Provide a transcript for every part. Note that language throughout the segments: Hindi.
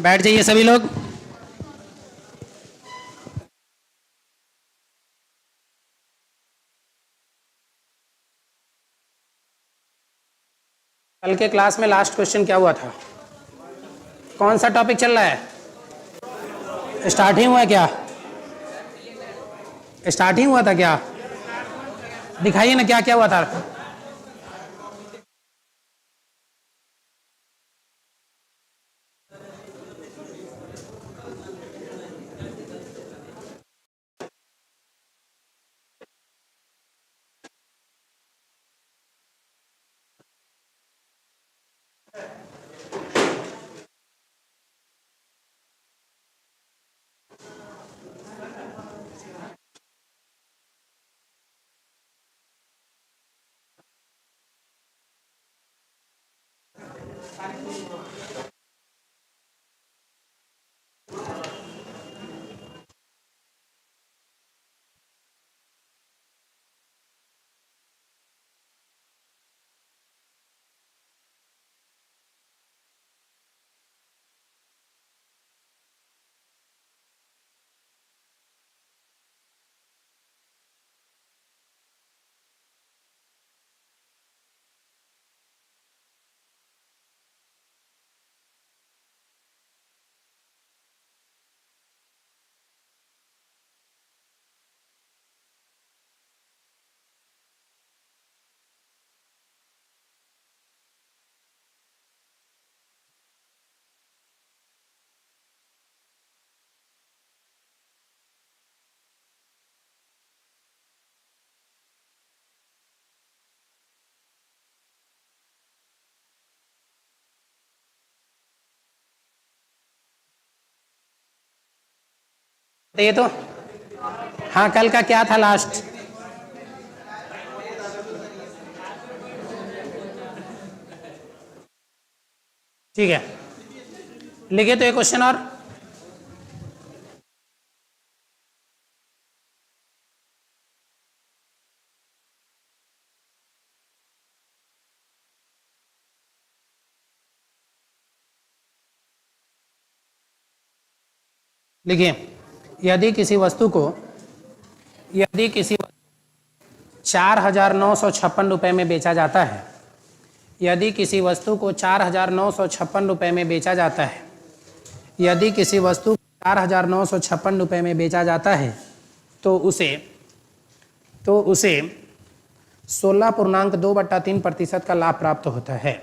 बैठ जाइए सभी लोग। कल के क्लास में लास्ट क्वेश्चन क्या हुआ था? कौन सा टॉपिक चल रहा है? स्टार्ट ही हुआ क्या? स्टार्ट ही हुआ था क्या? दिखाइए ना क्या क्या हुआ था। ये तो हाँ, कल का क्या था लास्ट? ठीक है, लिखे तो एक क्वेश्चन और। लिखिए, यदि किसी वस्तु को 4,956 रुपए में बेचा जाता है, यदि किसी वस्तु को 4,956 रुपए में बेचा जाता है, यदि किसी वस्तु को 4,956 रुपए में बेचा जाता है, तो उसे 16.2/3% का लाभ प्राप्त होता है।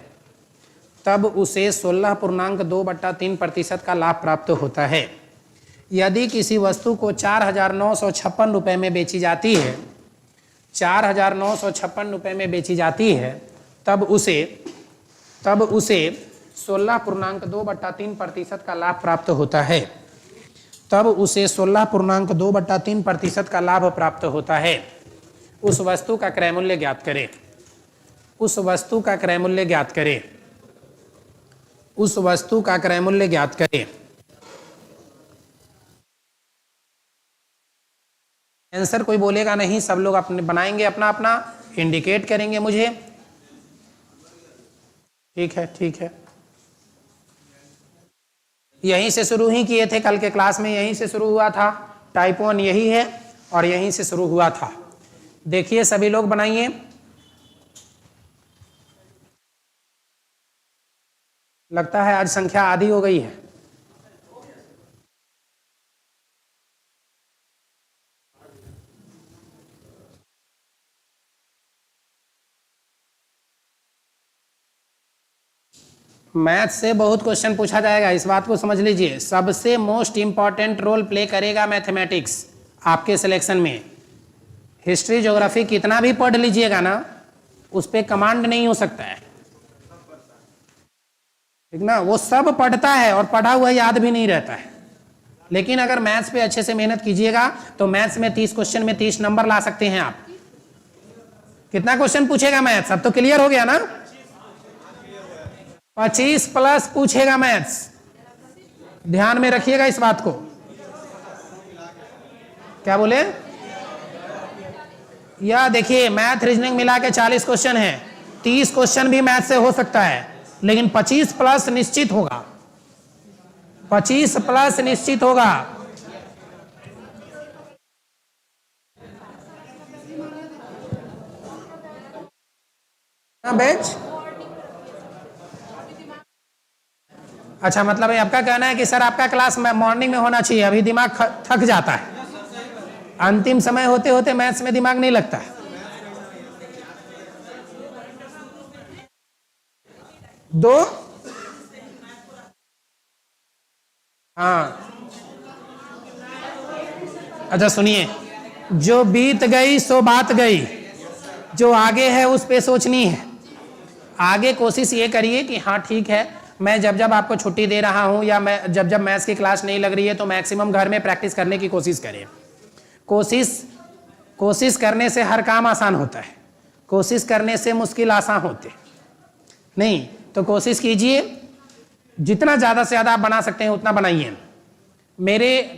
तब उसे 16.2/3% का लाभ प्राप्त होता है। यदि किसी वस्तु को 4,956 रुपए में बेची जाती है, 4,956 रुपए में बेची जाती है, तब उसे 16.2/3% का लाभ प्राप्त होता है। तब उसे 16.2/3% का लाभ प्राप्त होता है। उस वस्तु का क्रय मूल्य ज्ञात करें। उस वस्तु का क्रय मूल्य ज्ञात करें। उस वस्तु का क्रय मूल्य ज्ञात करें। आंसर कोई बोलेगा नहीं, सब लोग अपने बनाएंगे, अपना अपना इंडिकेट करेंगे मुझे। ठीक है, ठीक है। यहीं से शुरू ही किए थे कल के क्लास में, यहीं से शुरू हुआ था। टाइप 1 यही है और यहीं से शुरू हुआ था। देखिए सभी लोग बनाइए। लगता है आज संख्या आधी हो गई है। मैथ से बहुत क्वेश्चन पूछा जाएगा, इस बात को समझ लीजिए। सबसे मोस्ट इंपॉर्टेंट रोल प्ले करेगा मैथमेटिक्स आपके सिलेक्शन में। हिस्ट्री ज्योग्राफी कितना भी पढ़ लीजिएगा ना, उस पर कमांड नहीं हो सकता है, ठीक ना। वो सब पढ़ता है और पढ़ा हुआ याद भी नहीं रहता है। लेकिन अगर मैथ्स पे अच्छे से मेहनत कीजिएगा तो मैथ्स में 30 क्वेश्चन में 30 नंबर ला सकते हैं आप। कितना क्वेश्चन पूछेगा मैथ्स? अब तो क्लियर हो गया ना। 25+ पूछेगा मैथ्स, ध्यान में रखिएगा इस बात को। क्या बोले? या देखिए, मैथ रीजनिंग मिला के 40 क्वेश्चन है, 30 क्वेश्चन भी मैथ से हो सकता है, लेकिन 25+ निश्चित होगा। 25 प्लस निश्चित होगा। बेच अच्छा, मतलब आपका कहना है कि सर आपका क्लास मॉर्निंग में होना चाहिए, अभी दिमाग थक जाता है, अंतिम समय होते होते मैथ्स में दिमाग नहीं लगता। दो, हाँ अच्छा सुनिए, जो बीत गई सो बात गई, जो आगे है उस पे सोचनी है। आगे कोशिश ये करिए कि हाँ ठीक है, मैं जब जब आपको छुट्टी दे रहा हूँ या मैं जब जब मैथ्स की क्लास नहीं लग रही है तो मैक्सिमम घर में प्रैक्टिस करने की कोशिश करें। कोशिश करने से हर काम आसान होता है, कोशिश करने से मुश्किल आसान होते नहीं। तो कोशिश कीजिए, जितना ज़्यादा से ज़्यादा आप बना सकते हैं उतना बनाइए।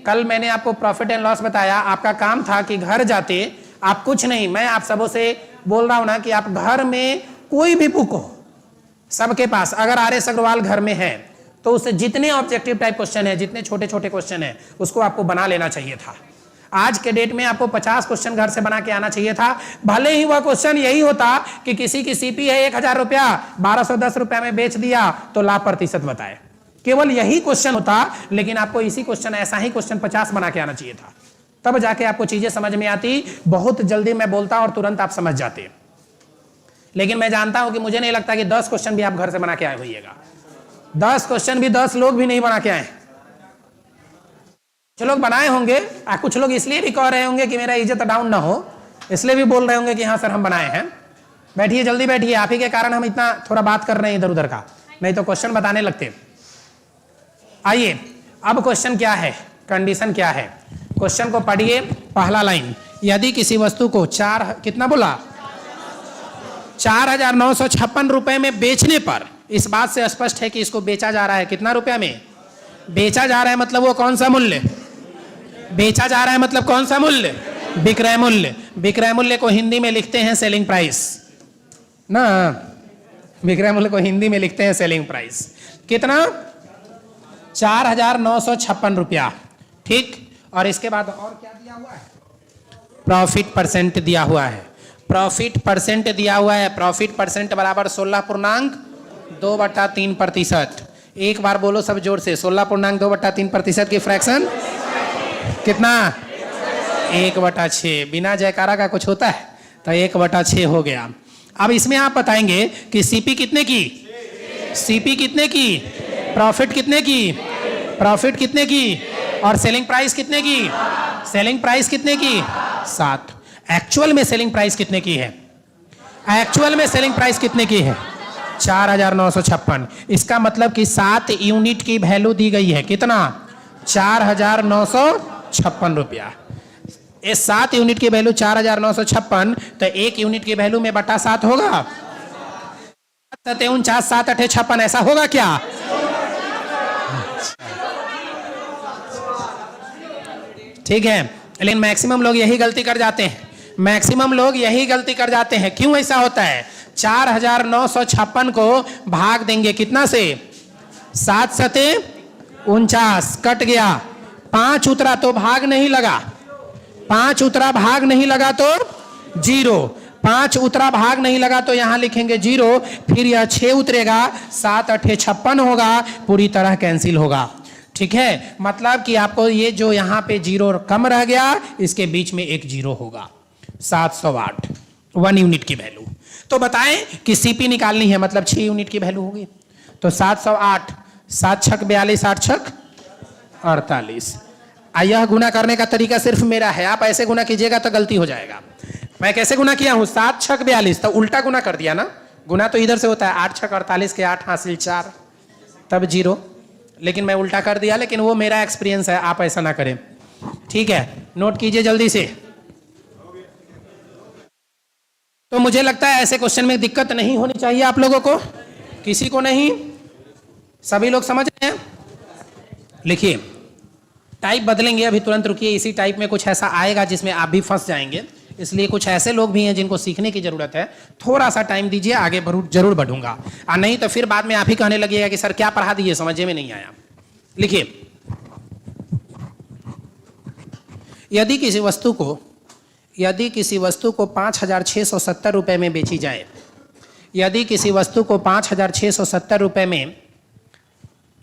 कल मैंने आपको प्रॉफिट एंड लॉस बताया, आपका काम था कि घर जाते आप कुछ नहीं, मैं आप सबों से बोल रहा हूं ना कि आप घर में कोई भी बुक हो, सबके पास अगर आर.एस. अग्रवाल घर में है तो उससे जितने ऑब्जेक्टिव टाइप क्वेश्चन है, जितने छोटे छोटे क्वेश्चन है, उसको आपको बना लेना चाहिए था। आज के डेट में आपको 50 क्वेश्चन घर से बना के आना चाहिए था। भले ही वह क्वेश्चन यही होता कि किसी की सीपी है 1000 रुपया, 1210 रुपया में बेच दिया तो लाभ प्रतिशत बताए, केवल यही क्वेश्चन होता, लेकिन आपको इसी क्वेश्चन, ऐसा ही क्वेश्चन 50 बना के आना चाहिए था, तब जाके आपको चीजें समझ में आती। बहुत जल्दी मैं बोलता और तुरंत आप समझ जाते, लेकिन मैं जानता हूं कि मुझे नहीं लगता कि 10 क्वेश्चन भी आप घर से बना के आए होइएगा। 10 क्वेश्चन भी 10 लोग भी नहीं बना के आए। कुछ लोग बनाए होंगे, कुछ लोग इसलिए भी कह रहे होंगे कि मेरा इज्जत डाउन ना हो, इसलिए भी बोल रहे होंगे कि हाँ सर हम बनाए हैं। बैठिए, जल्दी बैठिए, आप ही के कारण हम इतना थोड़ा बात कर रहे हैं इधर उधर का, नहीं तो क्वेश्चन बताने लगते। आइए, अब क्वेश्चन क्या है, कंडीशन क्या है, क्वेश्चन को पढ़िए। पहला लाइन, यदि किसी वस्तु को कितना बोला 4,956 रुपए में बेचने पर, इस बात से स्पष्ट है कि इसको बेचा जा रहा है कितना रुपया में बेचा जा रहा है, मतलब वो कौन सा मूल्य बेचा जा रहा है, मतलब कौन सा मूल्य, विक्रय मूल्य। विक्रय मूल्य को हिंदी में लिखते हैं सेलिंग प्राइस ना, विक्रय मूल्य को हिंदी में लिखते हैं सेलिंग प्राइस। कितना 4,956 रुपया, ठीक। और इसके बाद और क्या दिया हुआ है, प्रॉफिट परसेंट दिया हुआ है, प्रॉफिट परसेंट दिया हुआ है। प्रॉफिट परसेंट बराबर 16.2/3%। एक बार बोलो सब जोर से, 16.2/3% की फ्रैक्शन कितना, 1/6। बिना जयकारा का कुछ होता है, तो 1/6 हो गया। अब इसमें आप बताएंगे कि सीपी कितने की, सीपी कितने की, प्रॉफिट कितने की, प्रॉफिट कितने की, और सेलिंग प्राइस कितने की, सेलिंग प्राइस कितने की 7। एक्चुअल में सेलिंग प्राइस कितने की है, एक्चुअल में सेलिंग प्राइस कितने की है 4,956। इसका मतलब कि 7 यूनिट की वैल्यू दी गई है, कितना 4,956 रुपया। इस 7 यूनिट की वैल्यू 4,956, तो 1 यूनिट की वैल्यू में बटा 7 होगा, 7 49 7 8 56, ऐसा होगा क्या। ठीक है, लेकिन मैक्सिमम लोग यही गलती कर जाते हैं, मैक्सिमम लोग यही गलती कर जाते हैं। क्यों ऐसा होता है, 4,956 को भाग देंगे कितना से, 7 सते 49, कट गया, 5 उतरा तो भाग नहीं लगा, 5 उतरा भाग नहीं लगा तो 0, 5 उतरा भाग नहीं लगा तो यहां लिखेंगे 0, फिर यह 6 उतरेगा, 7 8 56 होगा, पूरी तरह कैंसिल होगा। ठीक है, मतलब कि आपको ये जो यहाँ पे 0 कम रह गया, इसके बीच में एक 0 होगा, 708 1 यूनिट की वैल्यू। तो बताएं कि सीपी निकालनी है, मतलब 6 यूनिट की वैल्यू होगी, तो 708, 7 छक 42, 8 छक 48। यह गुना करने का तरीका सिर्फ मेरा है, आप ऐसे गुना कीजिएगा तो गलती हो जाएगा। मैं कैसे गुना किया हूं, 7 छक 42, तो उल्टा गुना कर दिया ना, गुना तो इधर से होता है, 8 छक 48 के 8 हासिल 4, तब 0, लेकिन मैं उल्टा कर दिया, लेकिन वो मेरा एक्सपीरियंस है, आप ऐसा ना करें। ठीक है, नोट कीजिए जल्दी से। तो मुझे लगता है ऐसे क्वेश्चन में दिक्कत नहीं होनी चाहिए आप लोगों को, किसी को नहीं, सभी लोग समझ रहे हैं। लिखिए, टाइप बदलेंगे, अभी तुरंत रुकिए, इसी टाइप में कुछ ऐसा आएगा जिसमें आप भी फंस जाएंगे, इसलिए कुछ ऐसे लोग भी हैं जिनको सीखने की जरूरत है, थोड़ा सा टाइम दीजिए, आगे जरूर बढ़ूंगा, और नहीं तो फिर बाद में आप ही कहने लगिएगा कि सर क्या पढ़ा दिए, समझे में नहीं आया। लिखिए, यदि किसी वस्तु को 5,670 रुपए में बेची जाए, यदि किसी वस्तु को 5,670 रुपए में,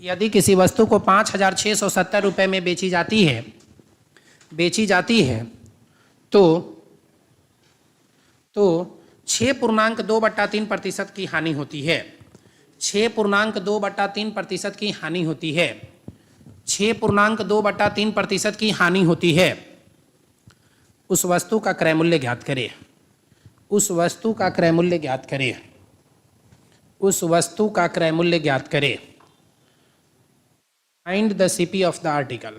यदि किसी वस्तु को 5,670 रुपए में बेची जाती है तो 6.2/3% की हानि होती है। 6.2/3% की हानि होती है। 6.2/3% की हानि होती है। उस वस्तु का क्रय मूल्य ज्ञात करें। उस वस्तु का क्रय मूल्य ज्ञात करें। उस वस्तु का क्रय मूल्य ज्ञात करें। Find the CP of the article.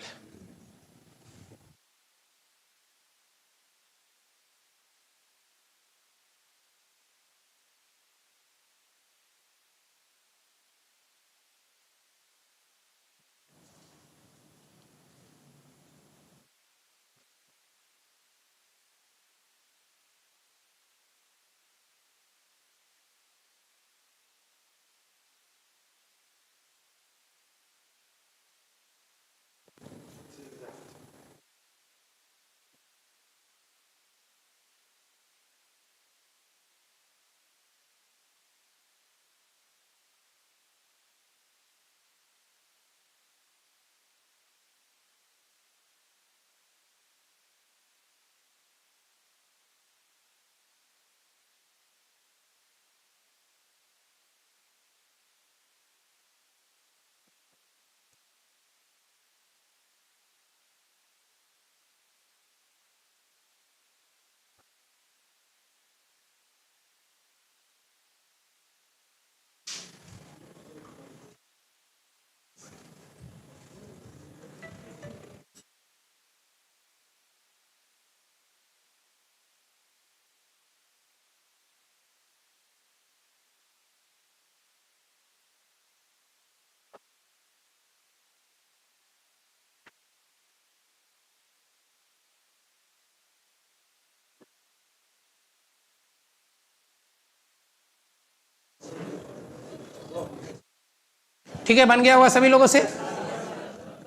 ठीक है, बन गया हुआ सभी लोगों से,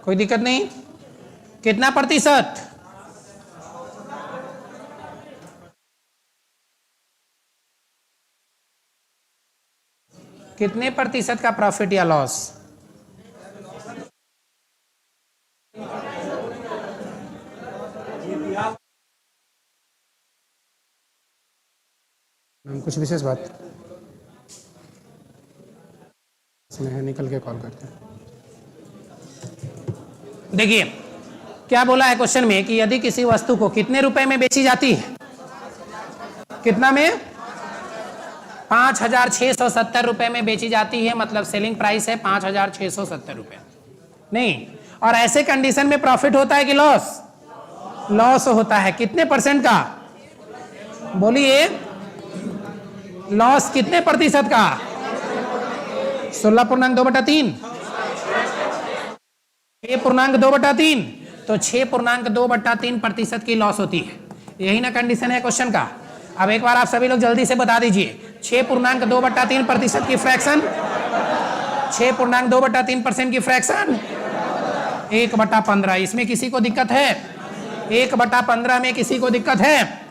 कोई दिक्कत नहीं। कितना प्रतिशत? कितने प्रतिशत का प्रॉफिट या लॉस? कुछ विशेष बात इसमें है, निकल के कॉल करते हैं। देखिए क्या बोला है क्वेश्चन में कि यदि किसी वस्तु को कितने रुपए में बेची जाती है, कितना में? 5,670 रुपए में बेची जाती है, मतलब सेलिंग प्राइस है 5,670 रुपए। नहीं, और ऐसे कंडीशन में प्रॉफिट होता है कि लॉस? लॉस होता है। कितने परसेंट का? बोलिए, लॉस कितने प्रतिशत का? 16.2/3। 6.2/3, तो 6.2/3% की लॉस होती है। यही ना कंडीशन है क्वेश्चन का। अब एक बार आप सभी लोग जल्दी से बता दीजिए, 6.2/3% की फ्रैक्शन, 6.2/3% की फ्रैक्शन 1/15। इसमें किसी को दिक्कत है? 1/15 में किसी को दिक्कत है?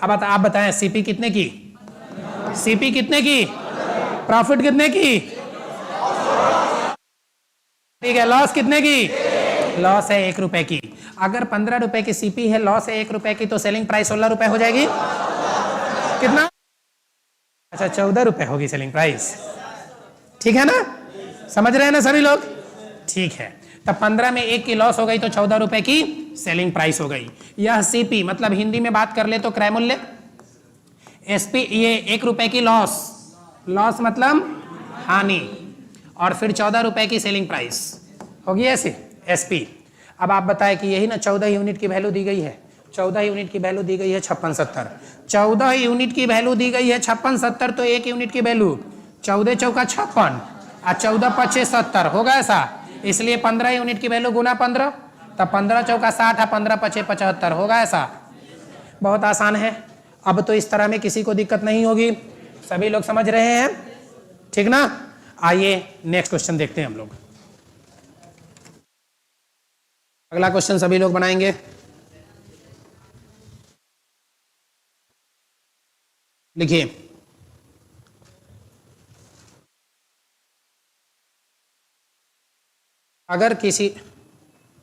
अब आप बताएं सीपी कितने की? सीपी कितने की? प्रॉफिट कितने की? ठीक है, लॉस कितने की? लॉस है 1 रुपए की। अगर 15 रुपए की सीपी है, लॉस है 1 रुपए की, तो सेलिंग प्राइस 16 रुपए हो जाएगी। कितना? अच्छा, 14 रुपए होगी सेलिंग प्राइस। ठीक है ना, समझ रहे हैं ना सभी लोग? ठीक है, तब 15 में 1 की लॉस हो गई तो 14 रुपए की सेलिंग प्राइस हो गई। यह सीपी, मतलब हिंदी में बात कर ले तो क्रय मूल्य। एसपी ये 1 रुपए की लॉस, लॉस मतलब हानि, और फिर 14 रुपए की सेलिंग प्राइस होगी ऐसे एसपी। अब आप बताएं कि यही ना 14 यूनिट की वैल्यू दी गई है, 14 यूनिट की वैल्यू दी गई है 5670। 14 यूनिट की वैल्यू दी गई है 5670, तो 1 यूनिट की वैल्यू 14 चौका 56 और 14 पचे 70 होगा ऐसा। इसलिए 15 यूनिट की वैल्यू गुना 15, तब 15 चौका 60 और 15 पचे 75 होगा ऐसा। बहुत आसान है। अब तो इस तरह में किसी को दिक्कत नहीं होगी, सभी लोग समझ रहे हैं, ठीक ना? आइए नेक्स्ट क्वेश्चन देखते हैं हम लोग। अगला क्वेश्चन सभी लोग बनाएंगे। लिखिए, अगर किसी,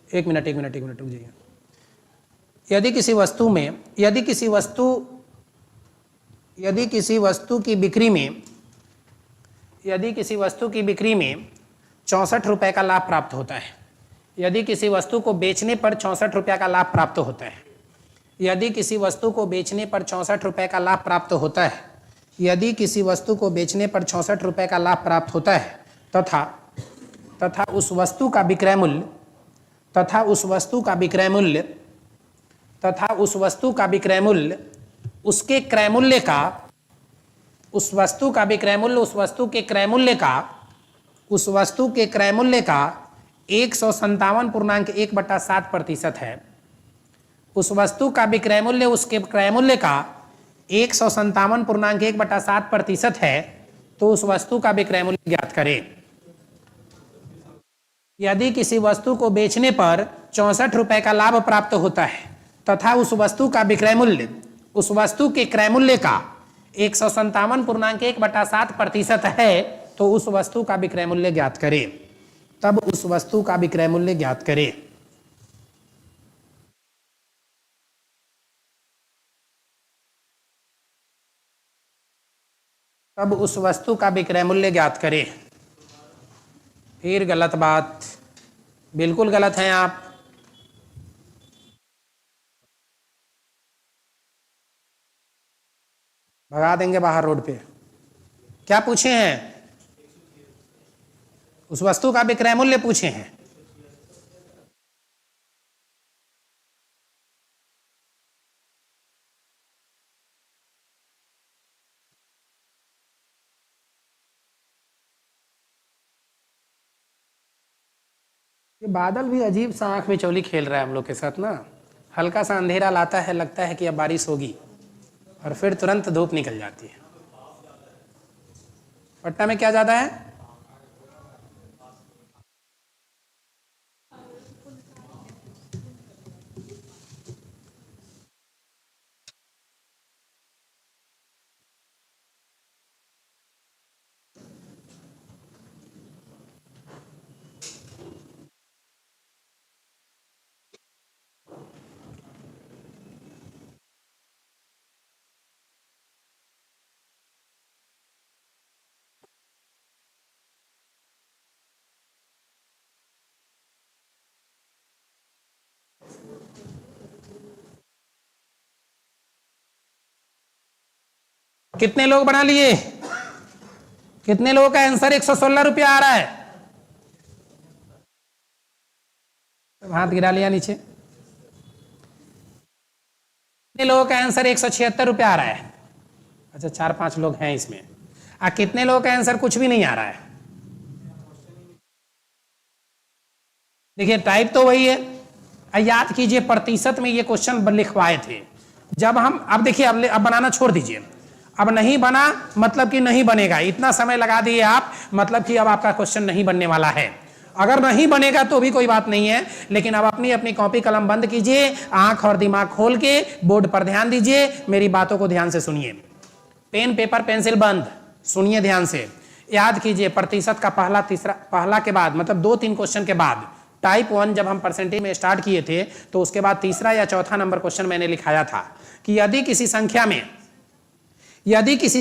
एक मिनट रुक जाइए। यदि किसी वस्तु में, यदि किसी वस्तु की बिक्री में, यदि किसी वस्तु की बिक्री में 64 रुपए का लाभ प्राप्त होता है, यदि किसी वस्तु को बेचने पर 64 रुपये का लाभ प्राप्त होता है, यदि किसी वस्तु को बेचने पर 64 रुपये का लाभ प्राप्त होता है, यदि किसी वस्तु को बेचने पर 64 रुपये का लाभ प्राप्त होता है तथा उस वस्तु का विक्रय मूल्य तथा उस वस्तु का विक्रय मूल्य उसके क्रय मूल्य का, उस वस्तु का विक्रय मूल्य उस वस्तु के क्रय मूल्य का 157.1/7% है। उस वस्तु का विक्रय मूल्य उसके क्रय मूल्य का 157.1/7% है, तो उस वस्तु का विक्रय मूल्य ज्ञात करें। यदि किसी वस्तु को बेचने पर 64 रुपए का लाभ प्राप्त होता है तथा उस वस्तु का विक्रय मूल्य उस वस्तु के क्रय मूल्य का 157.1/7% है, तो उस वस्तु का विक्रय मूल्य ज्ञात करें। तब उस वस्तु का विक्रय मूल्य ज्ञात करें। तब उस वस्तु का विक्रय मूल्य ज्ञात करें। फिर गलत बात, बिल्कुल गलत हैं आप। भगा देंगे बाहर रोड पे। क्या पूछे हैं? उस वस्तु का विक्रय मूल्य पूछे हैं। ये बादल भी अजीब सा आंख में चौली खेल रहा है हम लोग के साथ ना। हल्का सा अंधेरा लाता है, लगता है कि अब बारिश होगी और फिर तुरंत धूप निकल जाती है। पटना में क्या ज्यादा है? कितने लोग बना लिए? कितने लोगों का आंसर 116 रुपया आ रहा है? हाथ गिरा लिया नीचे। कितने लोगों का आंसर 176 रुपया आ रहा है? अच्छा, 4-5 लोग हैं इसमें। कितने लोगों का आंसर कुछ भी नहीं आ रहा है? देखिए, टाइप तो वही है। याद कीजिए, प्रतिशत में ये क्वेश्चन लिखवाए थे जब हम। अब देखिए, अब बनाना छोड़ दीजिए। अब नहीं बना मतलब कि नहीं बनेगा। इतना समय लगा दिए आप, मतलब कि अब आपका क्वेश्चन नहीं बनने वाला है। अगर नहीं बनेगा तो भी कोई बात नहीं है, लेकिन अब अपनी अपनी कॉपी कलम बंद कीजिए, आंख और दिमाग खोल के बोर्ड पर ध्यान दीजिए, मेरी बातों को ध्यान से सुनिए। पेन पेपर पेंसिल बंद, सुनिए ध्यान से। याद कीजिए, प्रतिशत का पहला के बाद, मतलब 2-3 क्वेश्चन के बाद, टाइप 1 जब हम परसेंटेज में स्टार्ट किए थे तो उसके बाद तीसरा या चौथा नंबर क्वेश्चन मैंने लिखाया था कि यदि किसी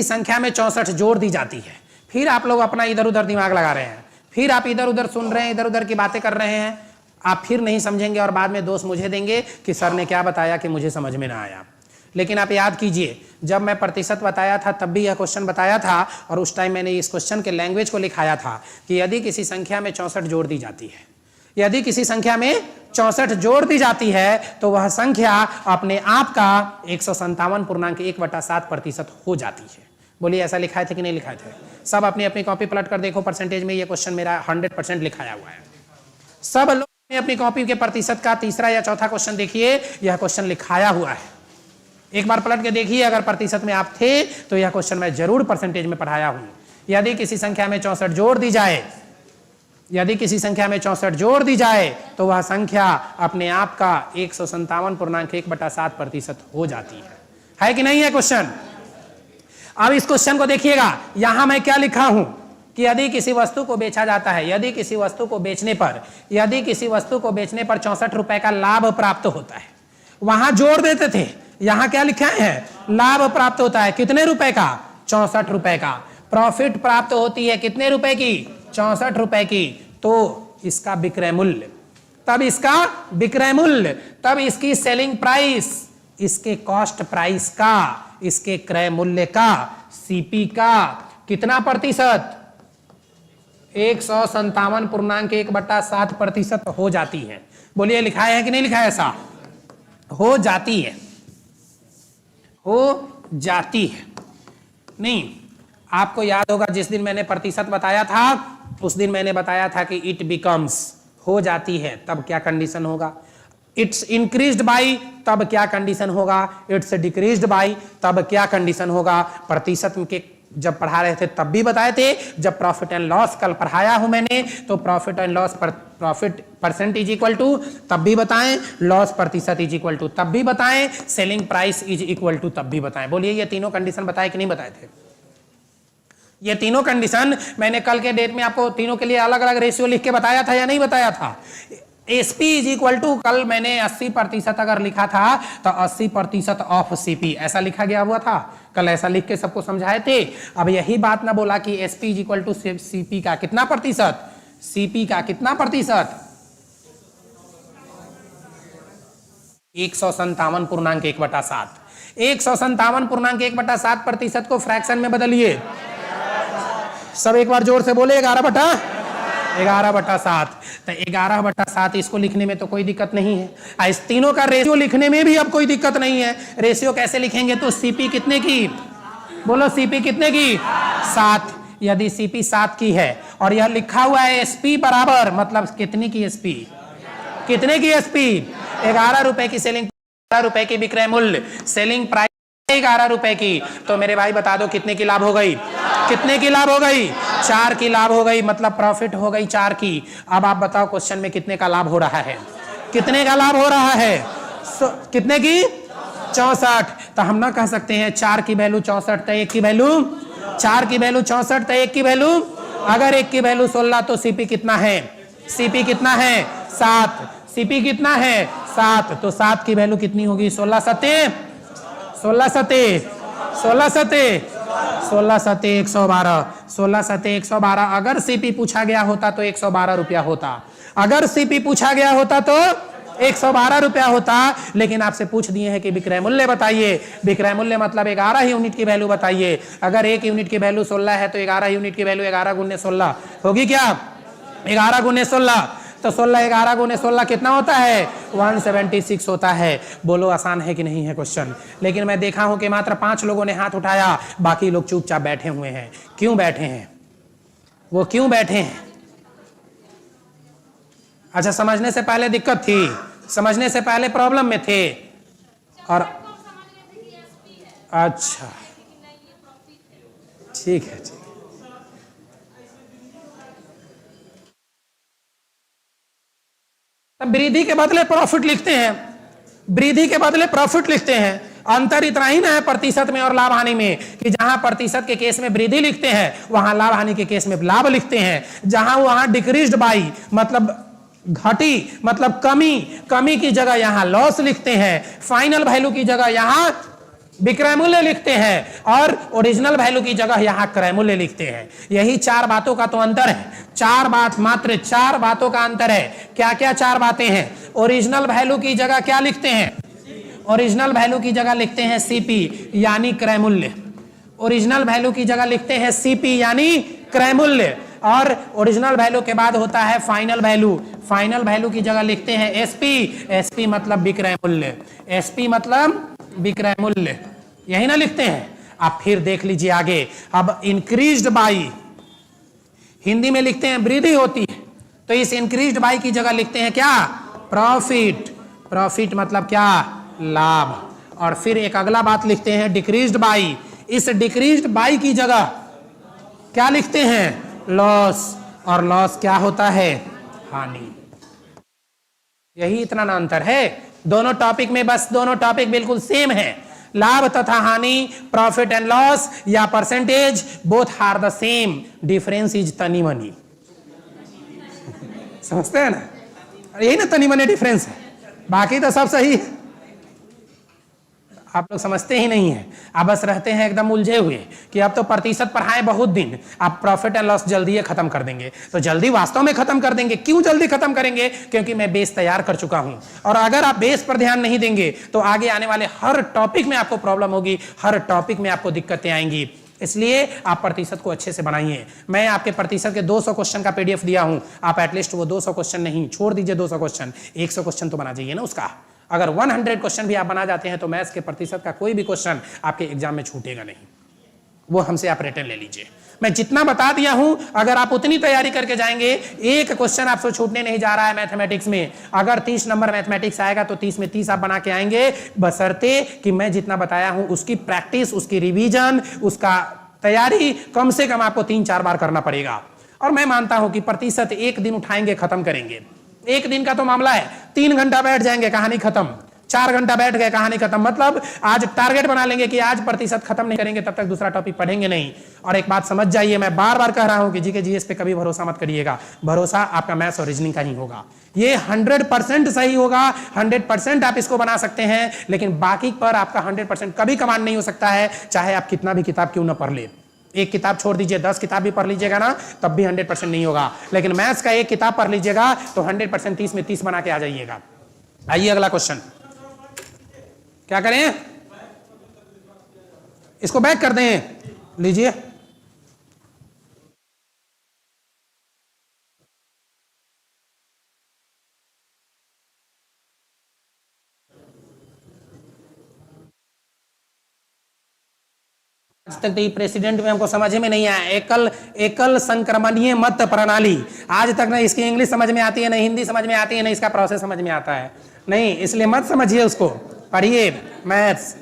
संख्या में 64 जोड़ दी जाती है। फिर आप लोग अपना इधर उधर दिमाग लगा रहे हैं, फिर आप इधर उधर सुन रहे हैं, इधर उधर की बातें कर रहे हैं। आप फिर नहीं समझेंगे और बाद में दोष मुझे देंगे कि सर ने क्या बताया कि मुझे समझ में ना आया। लेकिन आप याद कीजिए, जब मैं प्रतिशत बताया था तब भी यह क्वेश्चन बताया था, और उस टाइम मैंने इस क्वेश्चन के लैंग्वेज को लिखाया था कि यदि किसी संख्या में 64 जोड़ दी जाती है, यदि किसी संख्या में 64 जोड़ दी जाती है तो वह संख्या अपने आप का 157.1/7% हो जाती है। बोलिए, ऐसा लिखाए थे कि नहीं लिखाए थे? सब अपनी अपनी कॉपी पलट कर देखो, परसेंटेज में ये क्वेश्चन मेरा 100% लिखाया हुआ है। सब लोग अपनी कॉपी के प्रतिशत का तीसरा या चौथा क्वेश्चन देखिए, यह क्वेश्चन लिखाया हुआ है। एक बार पलट के देखिए, अगर प्रतिशत में आप थे तो यह क्वेश्चन मैं जरूर परसेंटेज में पढ़ाया हूं। यदि किसी संख्या में 64 जोड़ दी जाए, यदि किसी संख्या में 64 जोड़ दी जाए तो वह संख्या अपने आप का 157.1/7% हो जाती है कि नहीं है क्वेश्चन। अब इस क्वेश्चन को देखिएगा, यहां मैं क्या लिखा हूं कि यदि किसी वस्तु को बेचा जाता है, यदि किसी वस्तु को बेचने पर 64 रुपए का लाभ प्राप्त होता है, वहां जोड़ देते थे, यहां क्या लिखा है, लाभ प्राप्त होता है कितने रुपए का, 64 रुपए का। प्रॉफिट प्राप्त होती है कितने रुपए की, 64 रुपए की। तो इसका विक्रय मूल्य, तब इसका विक्रय मूल्य, तब इसकी सेलिंग प्राइस, इसके कॉस्ट प्राइस का, इसके क्रय मूल्य का, सीपी का कितना प्रतिशत, 157.1/7% हो जाती है। बोलिए लिखा है कि नहीं लिखा है, ऐसा हो जाती है, हो जाती है। नहीं, आपको याद होगा जिस दिन मैंने प्रतिशत बताया था उस दिन मैंने बताया था कि इट बिकम्स, हो जाती है, तब क्या कंडीशन होगा, इट्स इंक्रीज्ड बाई, तब क्या कंडीशन होगा, इट्स डिक्रीज्ड बाई, तब क्या कंडीशन होगा। प्रतिशत के जब पढ़ा रहे थे तब भी बताए थे, जब प्रॉफिट एंड लॉस कल पढ़ाया हूं मैंने तो profit and loss profit percent is equal to तब भी बताएं, लॉस प्रतिशत इज इक्वल टू तब भी बताएं, selling price is equal to तब भी बताएं। बोलिए ये तीनों कंडीशन बताए कि नहीं बताए थे। ये तीनों कंडीशन मैंने कल के डेट में आपको तीनों के लिए अलग अलग रेशियो लिख के बताया था या नहीं बताया था। एसपी इज इक्वल टू, कल मैंने 80% अगर लिखा था तो 80% ऑफ सीपी, ऐसा लिखा गया हुआ था, कल ऐसा लिख के सबको समझाए थे। अब यही बात ना बोला कि SP is equal to CP का कितना प्रतिशत, सीपी का कितना प्रतिशत, 157.1/7। 157.1/7% को फ्रैक्शन में बदलिए। सब एक बार जोर से बोले, 11/7। तो 11/7 इसको लिखने में तो कोई दिक्कत नहीं है, इस तीनों का रेशियो लिखने में भी अब कोई दिक्कत नहीं है। रेशियो कैसे लिखेंगे, तो सीपी कितने की, बोलो सीपी कितने की, 7। यदि सीपी 7 की है और यह लिखा हुआ है एसपी बराबर, मतलब कितनी की एसपी, कितने की एसपी, 11 रुपए की सेलिंग, 11 रुपए की विक्रय मूल्य, सेलिंग प्राइस 11 रुपए की, तो मेरे भाई बता दो कितने की लाभ हो गई, कितने की लाभ हो गई, 4 की लाभ हो गई, मतलब प्रॉफिट हो गई 4 की। अब आप बताओ क्वेश्चन में कितने का लाभ हो रहा है, कितने का लाभ हो रहा है, कितने की, 64। तो हम ना कह सकते हैं 4 की वैल्यू 64 तो 1 की वैल्यू, 4 की वैल्यू 64 तो 1 की वैल्यू, अगर 1 की वैल्यू 16 तो सीपी कितना है, सीपी कितना है, 7। सीपी कितना है, 7, तो 7 की वैल्यू कितनी होगी, 16 सते 112, 16 सते 112। अगर सीपी पूछा गया होता तो 112 रुपया होता, अगर सीपी पूछा गया होता तो 112 रुपया होता। लेकिन आपसे पूछ दिए हैं कि विक्रय मूल्य बताइए, विक्रय मूल्य मतलब 11 यूनिट की वैल्यू बताइए। अगर 1 यूनिट की वैल्यू 16 है तो 11 यूनिट की वैल्यू 11 गुने 16 होगी क्या, 11 गुने 16, तो 16 11 गुने 16 कितना होता है, 176 होता है। बोलो आसान है कि नहीं है क्वेश्चन। लेकिन मैं देखा हूं कि मात्र 5 लोगों ने हाथ उठाया, बाकी लोग चुपचाप बैठे हुए हैं। क्यों बैठे हैं, वो क्यों बैठे हैं, अच्छा समझने से पहले दिक्कत थी, समझने से पहले प्रॉब्लम में थे, और अच्छा ठीक है, ठीक। वृद्धि के बदले प्रॉफिट लिखते हैं, वृद्धि के बदले प्रॉफिट लिखते हैं। अंतर इतना ही ना है प्रतिशत में और लाभ हानि में, कि जहां प्रतिशत के केस में वृद्धि लिखते हैं वहां लाभ हानि के केस में लाभ लिखते हैं। जहां वहां डिक्रीज्ड बाई मतलब घटी, मतलब कमी, कमी की जगह यहां लॉस लिखते हैं। फाइनल वैल्यू की जगह यहां विक्रय मूल्य लिखते हैं, और ओरिजिनल वैल्यू की जगह यहां क्रय मूल्य लिखते हैं। यही 4 बातों का तो अंतर है, 4 बात, मात्र 4 बातों का अंतर है। क्या क्या 4 बातें हैं, ओरिजिनल वैल्यू की जगह क्या लिखते हैं, ओरिजिनल वैल्यू की जगह लिखते हैं सीपी यानी क्रय मूल्य, ओरिजिनल वैल्यू की जगह लिखते हैं सीपी यानी क्रय मूल्य, और ओरिजिनल वैल्यू के बाद होता है फाइनल वैल्यू, फाइनल वैल्यू की जगह लिखते हैं एसपी, एसपी मतलब विक्रय मूल्य, एसपी मतलब विक्रय मूल्य, यही ना लिखते हैं। आप फिर देख लीजिए आगे, अब इंक्रीज्ड बाई हिंदी में लिखते हैं वृद्धि होती है, तो इस इंक्रीज्ड बाई की जगह लिखते हैं क्या, प्रॉफिट, प्रॉफिट मतलब क्या, लाभ। और फिर एक अगला बात लिखते हैं डिक्रीज्ड बाई, इस डिक्रीज्ड बाई की जगह क्या लिखते हैं, लॉस, और लॉस क्या होता है? हानि। यही इतना ना अंतर है दोनों टॉपिक में, बस दोनों टॉपिक बिल्कुल सेम है। लाभ तथा हानि, प्रॉफिट एंड लॉस या percentage, both are the same, difference is तनी मनी। समझते हैं ना? यही ना तनी मनी डिफरेंस है, बाकी तो सब सही है। आप लोग समझते ही नहीं है, आप बस रहते हैं एकदम उलझे हुए कि अब तो प्रतिशत पढ़ाए बहुत दिन, आप प्रॉफिट एंड लॉस जल्दी ही खत्म कर देंगे। तो जल्दी वास्तव में खत्म कर देंगे। क्यों जल्दी खत्म करेंगे? क्योंकि मैं बेस तैयार कर चुका हूं, और अगर आप बेस पर ध्यान नहीं देंगे तो आगे आने वाले हर टॉपिक में आपको प्रॉब्लम होगी, हर टॉपिक में आपको दिक्कतें आएंगी। इसलिए आप प्रतिशत को अच्छे से बनाइए। मैं आपके प्रतिशत के 200 क्वेश्चन का पीडीएफ दिया हूं, आप एटलीस्ट वो 200 क्वेश्चन नहीं, छोड़ दीजिए 200 क्वेश्चन, 100 क्वेश्चन तो बना जाइए ना उसका। अगर 100 क्वेश्चन भी आप बना जाते हैं तो मैथ्स के प्रतिशत का कोई भी क्वेश्चन आपके एग्जाम में छूटेगा नहीं। वो हमसे आप रिटर्न ले लीजिए। मैं जितना बता दिया हूं, अगर आप उतनी तैयारी करके जाएंगे, एक क्वेश्चन आपसे छूटने नहीं जा रहा है मैथमेटिक्स में। अगर 30 नंबर मैथमेटिक्स आएगा तो 30 में 30 आप बना के आएंगे, बशर्ते कि मैं जितना बताया हूं उसकी प्रैक्टिस, उसकी रिवीजन, उसका तैयारी कम से कम आपको 3-4 बार करना पड़ेगा। और मैं मानता हूं कि प्रतिशत एक दिन उठाएंगे, खत्म करेंगे। एक दिन का तो मामला है, 3 घंटा बैठ जाएंगे, कहानी खत्म। 4 घंटा बैठ गए, कहानी खत्म। मतलब आज टारगेट बना लेंगे कि आज प्रतिशत खत्म नहीं करेंगे, तब तक दूसरा टॉपिक पढ़ेंगे नहीं। और एक बात समझ जाइए, मैं बार बार कह रहा हूं कि जीके जीएस पे कभी भरोसा मत करिएगा। भरोसा आपका मैथ्स और रीजनिंग का ही होगा। ये 100% सही होगा, 100% आप इसको बना सकते हैं, लेकिन बाकी पर आपका 100% कभी कमांड नहीं हो सकता है, चाहे आप कितना भी किताब क्यों ना पढ़ ले। एक किताब छोड़ दीजिए, 10 किताब भी पढ़ लीजिएगा ना, तब भी 100% नहीं होगा। लेकिन मैथ्स का एक किताब पढ़ लीजिएगा तो 100% 30 में 30 बना के आ जाइएगा। आइए अगला क्वेश्चन। क्या करें? इसको बैक कर दें, लीजिए। आज तक तो प्रेसिडेंट में हमको समझ में नहीं आया, एकल एकल संक्रमणीय मत प्रणाली। आज तक ना इसकी इंग्लिश समझ में आती है, ना हिंदी समझ में आती है, ना इसका प्रोसेस समझ में आता है। नहीं, इसलिए मत समझिए उसको, पढ़िए। मैथ्स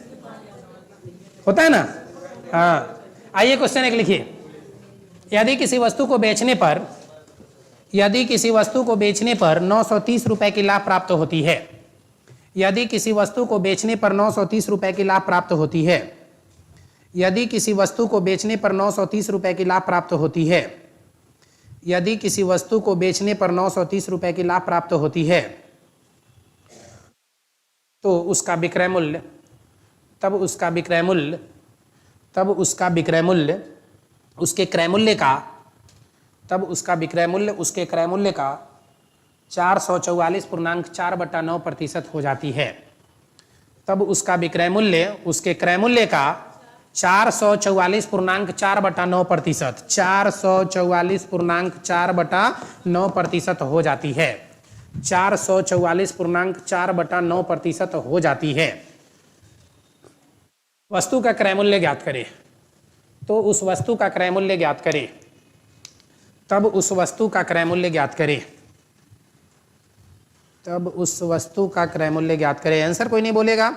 होता है ना। हाँ, आइए क्वेश्चन एक लिखिए। यदि किसी वस्तु को बेचने पर 930 रुपए की लाभ प्राप्त होती है, यदि किसी वस्तु को बेचने पर 930 रुपए की लाभ प्राप्त होती है, यदि किसी वस्तु को बेचने पर 930 रुपए की लाभ प्राप्त होती है, यदि किसी वस्तु को बेचने पर 930 रुपए की लाभ प्राप्त होती है, तो उसका विक्रय मूल्य, तब उसका विक्रय मूल्य, तब उसका विक्रय मूल्य उसके क्रय मूल्य का, तब उसका विक्रय मूल्य उसके क्रय मूल्य का 444.4/9% हो जाती है। तब उसका विक्रय मूल्य उसके क्रय मूल्य का 444.4/9%, 444.4/9% हो जाती है। 444.4/9% हो जाती है। वस्तु का क्रय मूल्य ज्ञात करें, तो उस वस्तु का क्रय मूल्य ज्ञात करें, तब उस वस्तु का क्रय मूल्य ज्ञात करें, तब उस वस्तु का क्रय मूल्य ज्ञात करें। आंसर कोई नहीं बोलेगा?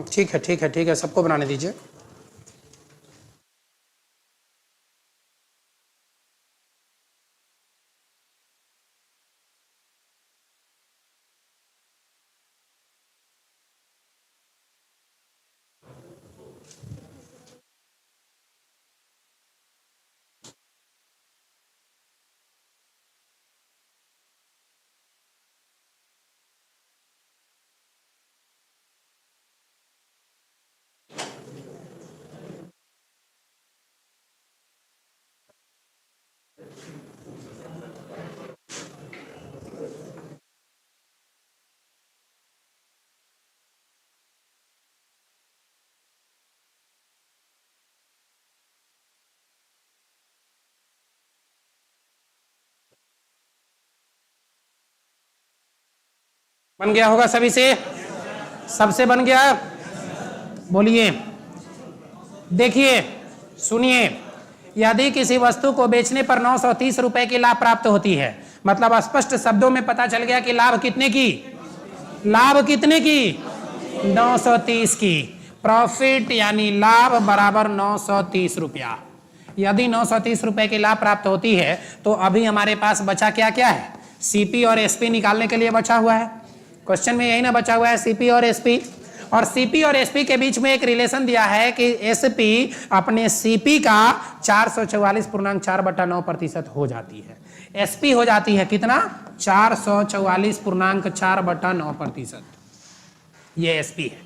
ठीक है, ठीक है, ठीक है, सबको बनाने दीजिए। बन गया होगा सभी से, सबसे बन गया। बोलिए, देखिए सुनिए, यदि किसी वस्तु को बेचने पर 930 रुपए की लाभ प्राप्त होती है, मतलब स्पष्ट शब्दों में पता चल गया कि लाभ कितने की, लाभ कितने की, 930 की। प्रॉफिट यानी लाभ बराबर 930 रुपया। यदि 930 रुपए की लाभ प्राप्त होती है तो अभी हमारे पास बचा क्या क्या है, सीपी और एसपी निकालने के लिए बचा हुआ है। क्वेश्चन में यही ना बचा हुआ है, सीपी और एसपी। और सीपी और एसपी के बीच में एक रिलेशन दिया है कि एसपी अपने सीपी का 444.4/9% हो जाती है, एसपी हो जाती है कितना, 444.4/9%। ये एसपी है।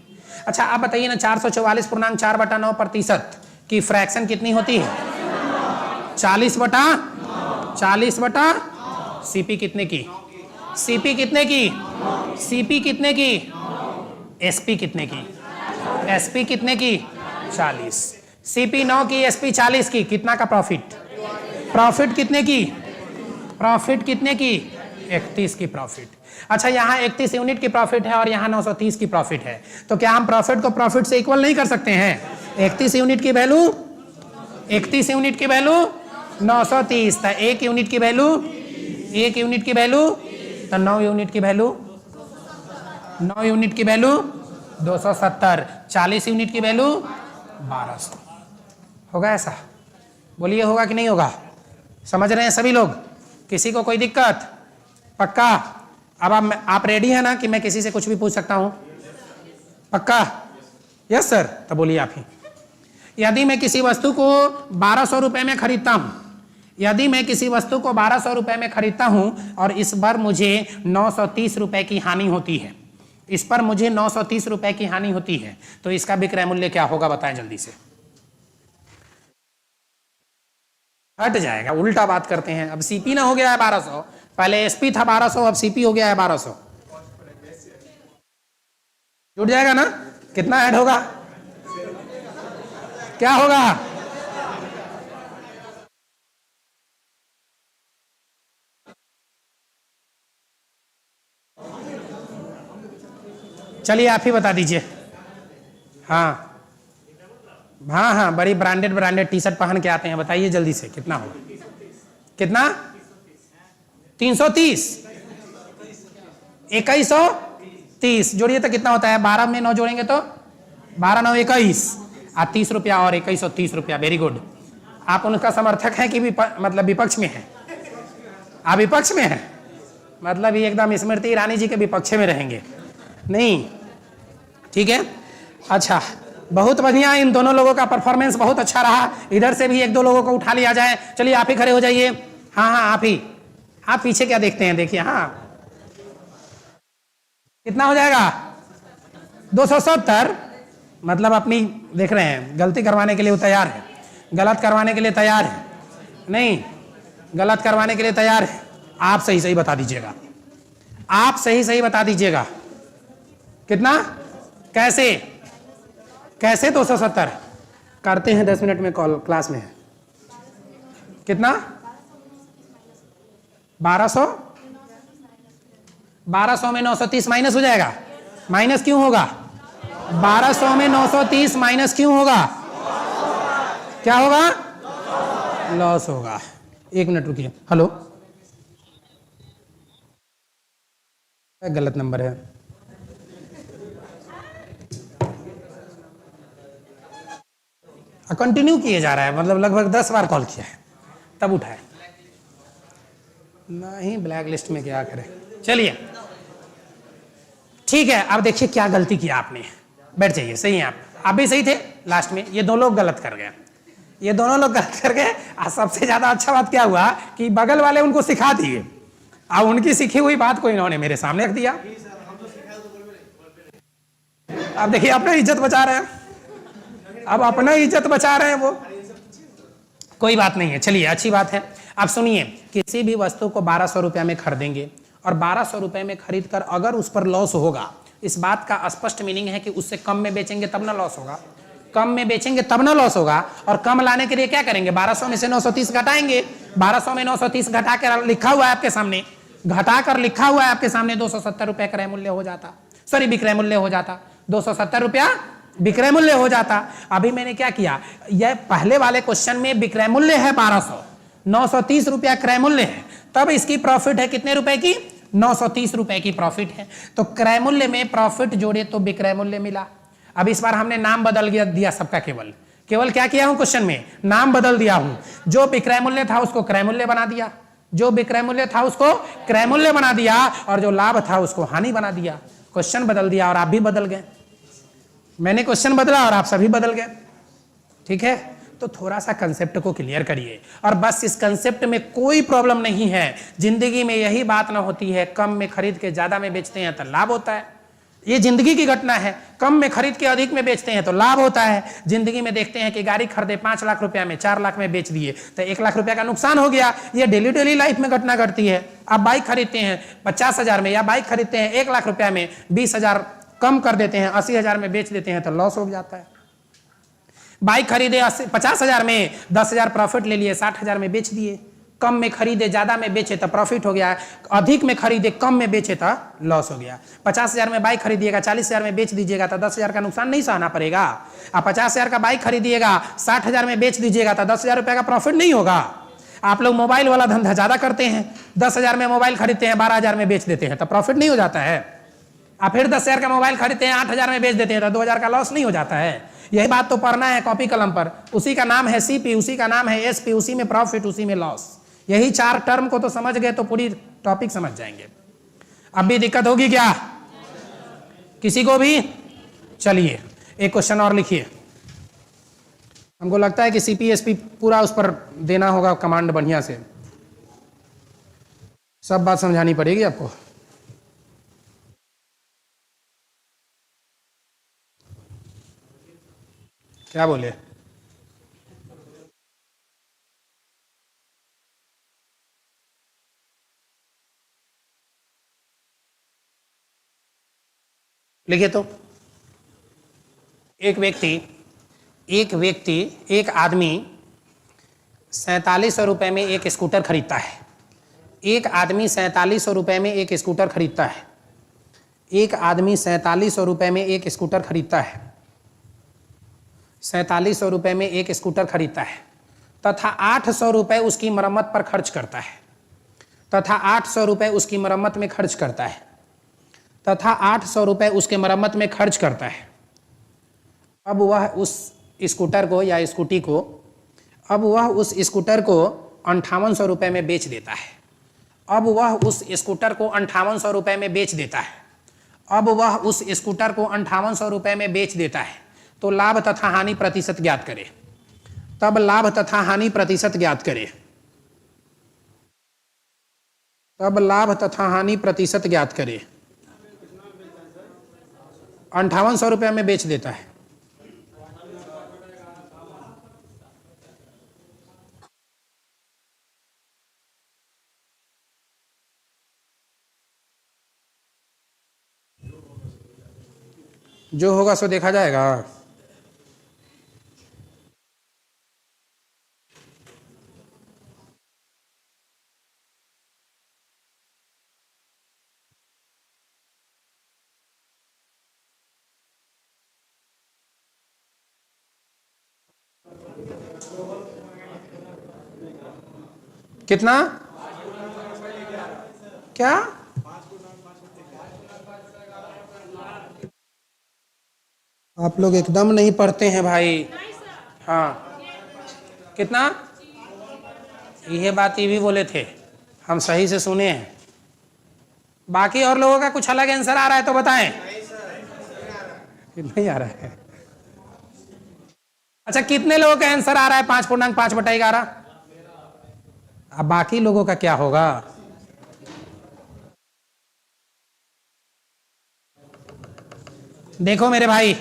अच्छा आप बताइए ना, 444.4/9% की फ्रैक्शन कितनी होती है, 40/40। सीपी कितने की, सीपी कितने की, सीपी कितने की, एसपी कितने की, एसपी कितने की, 40। सीपी 9 की, एसपी 40 की, कितना का प्रॉफिट, प्रॉफिट कितने की, प्रॉफिट कितने की, 31 की प्रॉफिट। अच्छा यहाँ 31 यूनिट की प्रॉफिट है और यहाँ 930 की प्रॉफिट है, तो क्या हम प्रॉफिट को प्रॉफिट से इक्वल नहीं कर सकते हैं? 31 यूनिट की वैल्यू, 31 यूनिट की वैल्यू 930, तो 1 यूनिट की वैल्यू, 1 यूनिट की वैल्यू, तो 9 यूनिट की वैल्यू, 9 यूनिट की वैल्यू 270, 40 यूनिट की वैल्यू 1200। होगा ऐसा? बोलिए होगा कि नहीं होगा? समझ रहे हैं सभी लोग? किसी को कोई दिक्कत? पक्का? अब आप रेडी है ना कि मैं किसी से कुछ भी पूछ सकता हूं? पक्का? Yes sir. तो बोलिए आप ही। यदि मैं किसी वस्तु को 1200 रुपए में खरीदता हूं, यदि मैं किसी वस्तु को 1200 रुपए में खरीदता हूं और इस बार मुझे 930 रुपए की हानि होती है, इस पर मुझे 930 रुपए की हानि होती है, तो इसका विक्रय मूल्य क्या होगा बताएं जल्दी से। हट जाएगा, उल्टा बात करते हैं। अब सीपी ना हो गया है 1200, पहले एसपी था 1200, अब सीपी हो गया है 1200। जुड़ जाएगा ना? कितना ऐड होगा, क्या होगा? चलिए आप ही बता दीजिए। हाँ हाँ हाँ, बड़ी ब्रांडेड टी शर्ट पहन के आते हैं, बताइए जल्दी से कितना होगा? कितना? 330, 2130 जोड़िए तो कितना होता है? 12 में 9 जोड़ेंगे तो 12 9 21, 30 रुपया और 2130 रुपया। Very good. आप उनका समर्थक हैं कि मतलब विपक्ष में है? आप विपक्ष में है, मतलब ये एकदम स्मृति ईरानी जी के विपक्ष में रहेंगे नहीं? ठीक है। अच्छा बहुत बढ़िया, इन दोनों लोगों का परफॉर्मेंस बहुत अच्छा रहा। इधर से भी 1-2 लोगों को उठा लिया जाए। चलिए आप ही खड़े हो जाइए। हाँ हाँ आप ही, आप पीछे क्या देखते हैं? देखिए हाँ, कितना हो जाएगा? 270। मतलब अपनी देख रहे हैं, गलती करवाने के लिए वो तैयार है, गलत करवाने के लिए तैयार है, नहीं गलत करवाने के लिए तैयार है। आप सही सही बता दीजिएगा, आप सही सही बता दीजिएगा कितना, कैसे कैसे? 270 करते हैं 10 मिनट में कॉल, क्लास में है। कितना? 1200, 1200 में 930 माइनस हो जाएगा। माइनस क्यों होगा? 1200 में 930 माइनस क्यों होगा? क्या होगा? लॉस होगा। 1 मिनट रुकिए। हेलो, गलत नंबर है। कंटिन्यू किए जा रहा है, मतलब लगभग 10 बार कॉल किया है तब उठाए नहीं। ब्लैक लिस्ट में क्या करें? चलिए ठीक है। अब देखिए क्या गलती किया आपने। बैठ जाइए। सही है आप भी सही थे लास्ट में। ये 2 लोग गलत कर गए, ये दोनों लोग गलत कर गए। और सबसे ज्यादा अच्छा बात क्या हुआ कि बगल वाले उनको सिखा दिए, और उनकी सीखी हुई बात को इन्होंने मेरे सामने रख दिया। अब देखिए अपना इज्जत बचा रहे हैं, अब अपना इज्जत बचा रहे हैं वो। कोई बात नहीं है, चलिए अच्छी बात है। अब सुनिए, किसी भी वस्तु को 1200 रुपया में खरीदेंगे और 1200 रुपए में खरीद कर अगर उस पर लॉस होगा, इस बात का स्पष्ट मीनिंग है कि उससे कम में बेचेंगे तब ना लॉस होगा, कम में बेचेंगे तब ना लॉस होगा। और कम लाने के लिए क्या करेंगे? 1200 में से 930 घटाएंगे। 1200 में 930 घटा के लिखा हुआ है आपके सामने घटा कर लिखा हुआ है आपके सामने 270 रुपया क्रय मूल्य हो जाता, सॉरी विक्रय मूल्य हो जाता, 270 रुपया विक्रय मूल्य हो जाता। अभी मैंने क्या किया, यह पहले वाले क्वेश्चन में विक्रय मूल्य है 1200, 930 रुपया क्रय मूल्य है, तब इसकी प्रॉफिट है कितने रुपए की, 930 रुपए की प्रॉफिट है। तो क्रय मूल्य में प्रॉफिट जोड़े तो विक्रय मूल्य मिला। अब इस बार हमने नाम बदल दिया सबका, केवल क्या किया हूं क्वेश्चन में, नाम बदल दिया हूं। जो विक्रय मूल्य था उसको क्रय मूल्य बना दिया, जो विक्रय मूल्य था उसको क्रय मूल्य बना दिया, और जो लाभ था उसको हानि बना दिया। क्वेश्चन बदल दिया और आप भी बदल गए। मैंने क्वेश्चन बदला और आप सभी बदल गए। ठीक है, तो थोड़ा सा कंसेप्ट को क्लियर करिए, और बस इस कंसेप्ट में कोई प्रॉब्लम नहीं है। जिंदगी में यही बात ना होती है, कम में खरीद के ज्यादा में बेचते हैं तो लाभ होता है, ये जिंदगी की घटना है। कम में खरीद के अधिक में बेचते हैं तो लाभ होता है। जिंदगी में देखते हैं कि गाड़ी खरीदे 5 लाख रुपया में, 4 लाख में बेच दिए तो 1 लाख रुपया का नुकसान हो गया। ये डेली लाइफ में घटना घटती है। आप बाइक खरीदते हैं 50,000 में, या बाइक खरीदते हैं 1 लाख रुपया में, 20,000 कम कर देते हैं, 80,000 में बेच देते हैं तो लॉस हो जाता है। बाइक खरीदे 50,000 में, 10,000 प्रॉफिट ले लिए, 60,000 में बेच दिए। कम में खरीदे ज्यादा में बेचे तो प्रॉफिट हो गया, अधिक में खरीदे कम में बेचे तो लॉस हो गया। 50,000 में बाइक खरीदिएगा, 40,000 में बेच दीजिएगा तो 10,000 का नुकसान नहीं सहना पड़ेगा। आप 50,000 का बाइक खरीदिएगा, 60,000 में बेच दीजिएगा तो 10,000 रुपये का प्रॉफिट नहीं होगा। आप लोग मोबाइल वाला धंधा ज्यादा करते हैं, 10,000 में मोबाइल खरीदते हैं, 12,000 में बेच देते हैं तो प्रॉफिट नहीं हो जाता है। आप फिर 10,000 का मोबाइल खरीदते हैं, 8,000 में बेच देते हैं तो 2,000 का लॉस नहीं हो जाता है। यही बात तो पढ़ना है कॉपी कलम पर। उसी का नाम है सीपी, उसी का नाम है एसपी, उसी में प्रॉफिट, उसी में लॉस। यही 4 टर्म को तो समझ गए तो पूरी टॉपिक समझ जाएंगे। अब भी दिक्कत होगी क्या किसी को भी? चलिए एक क्वेश्चन और लिखिए। हमको लगता है कि सीपीएसपी पूरा उस पर देना होगा कमांड बढ़िया से, सब बात समझानी पड़ेगी आपको। क्या बोले? लिखिए तो। एक आदमी 4700 रुपये में एक स्कूटर खरीदता है। एक आदमी 4700 रुपये में एक स्कूटर खरीदता है। एक आदमी 4700 रुपये में एक स्कूटर खरीदता है। 4700 रुपये में एक स्कूटर खरीदता है तथा 800 रुपये उसकी मरम्मत पर खर्च करता है, तथा 800 रुपये उसकी मरम्मत में खर्च करता है, तथा 800 रुपये उसके मरम्मत में खर्च करता है। अब वह उस स्कूटर को या स्कूटी को, अब वह उस स्कूटर को 5800 रुपये में बेच देता है। अब वह उस स्कूटर को 5800 रुपये में बेच देता है। अब वह उस स्कूटर को 5800 रुपये में बेच देता है। तो लाभ तथा हानि प्रतिशत ज्ञात करे। तब लाभ तथा हानि प्रतिशत ज्ञात करे। तब लाभ तथा हानि प्रतिशत ज्ञात करे। 5800 रुपये में बेच देता है। जो होगा सो देखा जाएगा। कितना? क्या? आप लोग एकदम नहीं पढ़ते हैं भाई। हाँ, कितना? यह बात ये भी बोले थे, हम सही से सुने हैं। बाकी और लोगों का कुछ अलग आंसर आ रहा है तो बताएं। नहीं आ रहा है? अच्छा, कितने लोगों का आंसर आ रहा है 5/5/11? अब बाकी लोगों का क्या होगा? देखो मेरे भाई,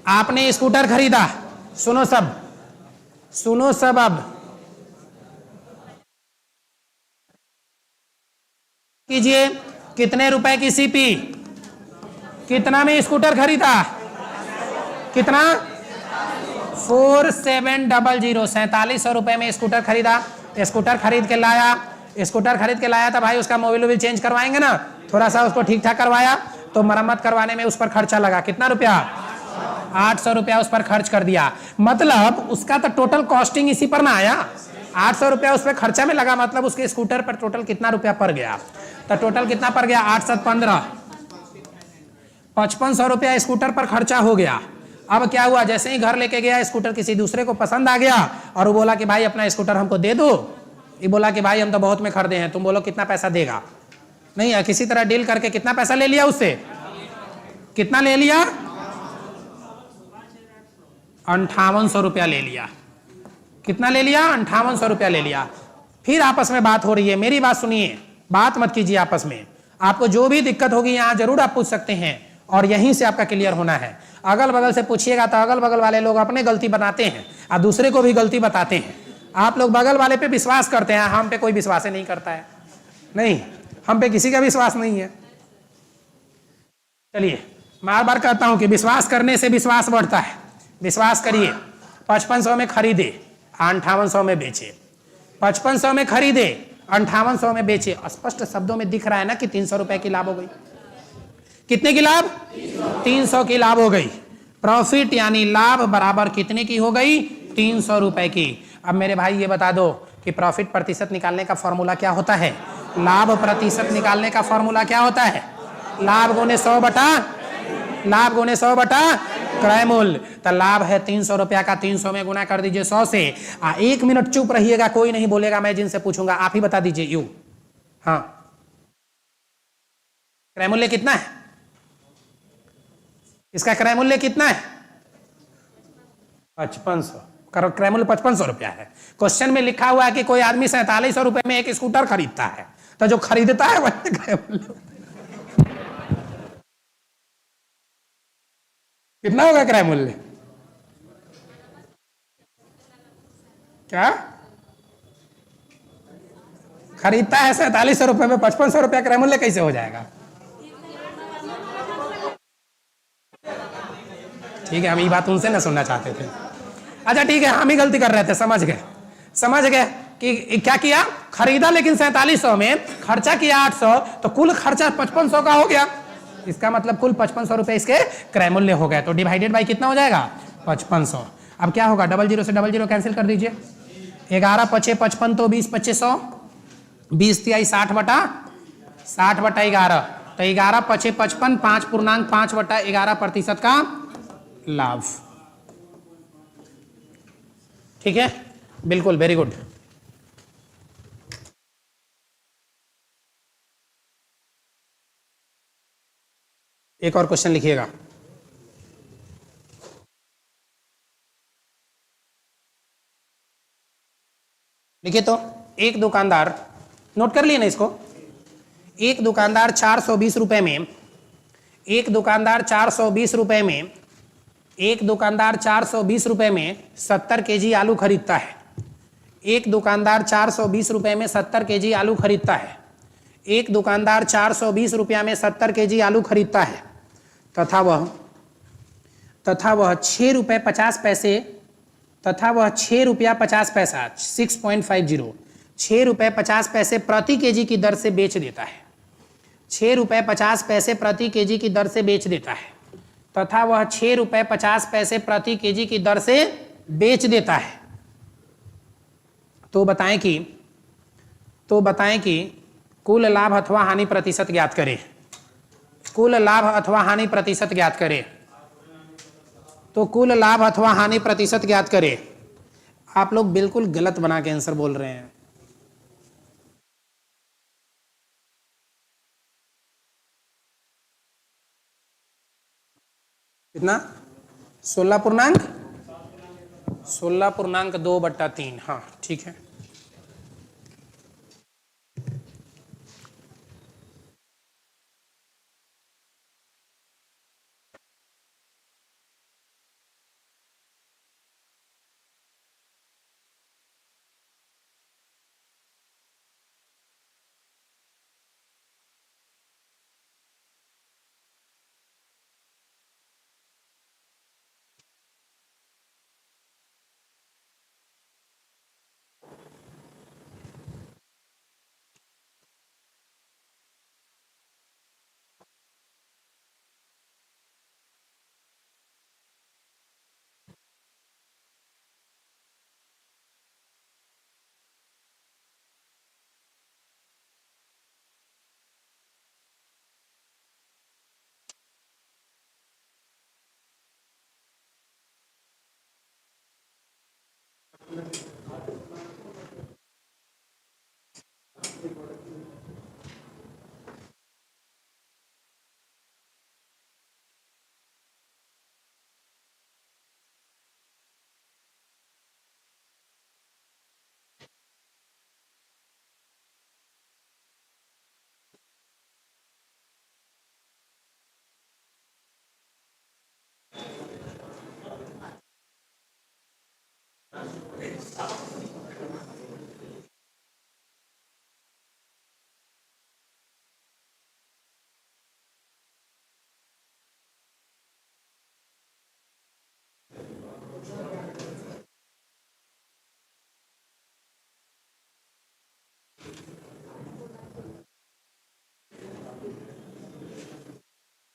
आपने स्कूटर खरीदा। सुनो सब, सुनो सब। अब कीजिए, कितने रुपए की सीपी, कितना में स्कूटर खरीदा? कितना? 4700। 4700 रुपए में स्कूटर खरीदा। स्कूटर खरीद के लाया, स्कूटर खरीद के लाया था भाई, उसका मोबिल वोबिल चेंज करवाएंगे ना, थोड़ा सा उसको ठीक ठाक करवाया तो मरम्मत करवाने में उस पर खर्चा लगा कितना रुपया, 800 रुपया उस पर खर्च कर दिया। मतलब उसका तो टोटल कॉस्टिंग इसी पर ना आया, 800 रुपया उस पर खर्चा में लगा, मतलब उसके स्कूटर पर टोटल कितना रुपया पड़ गया, तो टोटल कितना पड़ गया, 8 7 15, 5500 रुपया स्कूटर पर खर्चा हो गया। अब क्या हुआ, जैसे ही घर लेके गया स्कूटर किसी दूसरे को पसंद आ गया और वो बोला कि भाई अपना स्कूटर हमको दे दो, ये बोला कि भाई हम तो बहुत में खरीदे हैं, तुम बोलो कितना पैसा देगा, नहीं किसी तरह डील करके कितना पैसा ले लिया उससे, कितना ले लिया, 5800 रुपया ले लिया, कितना ले लिया, 5800 रुपया ले लिया। फिर आपस में बात हो रही है, मेरी बात सुनिए, बात मत कीजिए आपस में, आपको जो भी दिक्कत होगी यहाँ जरूर आप पूछ सकते हैं और यहीं से आपका क्लियर होना है। अगल बगल से पूछिएगा तो अगल बगल वाले लोग अपने गलती बनाते हैं और दूसरे को भी गलती बताते हैं। आप लोग बगल वाले पे विश्वास करते हैं, हम पे कोई विश्वास नहीं करता है, नहीं हम पे किसी का विश्वास नहीं है। चलिए बार बार कहता हूं कि विश्वास करने से विश्वास बढ़ता है, विश्वास करिए। 5500 में खरीदे 5800 में बेचे, 5500 में खरीदे 5800 में बेचे, स्पष्ट शब्दों में दिख रहा है ना कि 300 रुपए की लाभ हो गई। कितने की लाभ, 300 की लाभ हो गई। प्रॉफिट यानी लाभ बराबर कितने की हो गई, 300 रुपए की। अब मेरे भाई ये बता दो कि प्रॉफिट प्रतिशत निकालने का फॉर्मूला क्या होता है, लाभ प्रतिशत निकालने का फॉर्मूला क्या होता है, लाभ गुने 100 बटा, लाभ गुने 100 बटा क्रय मूल्य। तो लाभ है 300 रुपया का, 300 में गुना कर दीजिए 100 से। 1 मिनट चुप रहिएगा, कोई नहीं बोलेगा, मैं जिनसे पूछूंगा आप ही बता दीजिए। यू हाँ, क्रय मूल्य कितना है, इसका क्रय मूल्य कितना है, 5500, क्रय मूल्य 5500 रुपया है। क्वेश्चन में लिखा हुआ है कि कोई आदमी 4700 रुपए में एक स्कूटर खरीदता है, तो जो खरीदता है वही क्रय मूल्य कितना होगा, क्रय मूल्य क्या, खरीदता है 4700 रुपए में, 5500 रुपया क्रय मूल्य कैसे हो जाएगा। ठीक है, हम ये बात उनसे ना सुनना चाहते थे। अच्छा ठीक है, हम ही गलती कर रहे थे, समझ गए, समझ गए कि क्या किया, खरीदा लेकिन 4700 में, खर्चा किया 800, तो कुल खर्चा 5500 का हो गया। इसका मतलब कुल 5500 रुपए इसके क्रय मूल्य हो गए। तो डिवाइडेड बाई कितना हो जाएगा, 5500। अब क्या होगा, 00 से 00 कैंसिल कर दीजिए, 11 पचे 55 तो 20 पच्चे 100, 20 तिहाई 60 बटा 11, तो 11 पचे 55, 5.5 बटा 11% का लाभ। ठीक है, बिल्कुल, वेरी गुड। एक और क्वेश्चन लिखिएगा, लिखिए तो। एक दुकानदार, नोट कर लिए ना इसको, एक दुकानदार 420 रुपए में, एक दुकानदार 420 रुपए में, एक दुकानदार 420 रुपए में 70 केजी आलू खरीदता है। एक दुकानदार 420 रुपए में 70 केजी आलू खरीदता है। एक दुकानदार 420 रुपया में 70 केजी आलू खरीदता है तथा वह 6 रुपये 50 पैसे, तथा वह 6 रुपया 50 पैसा 6.50, 6 रुपये 50 पैसे प्रति केजी की दर से बेच देता है। 6 रुपये 50 पैसे प्रति केजी की दर से बेच देता है, तथा वह 6 रुपये 50 पैसे प्रति केजी की दर से बेच देता है। तो बताएं कि कुल लाभ अथवा हानि प्रतिशत ज्ञात करें। कुल लाभ अथवा हानि प्रतिशत ज्ञात करें। तो कुल लाभ अथवा हानि प्रतिशत ज्ञात करें। आप लोग बिल्कुल गलत बना के आंसर बोल रहे हैं। कितना, 16.2/3। हाँ ठीक है।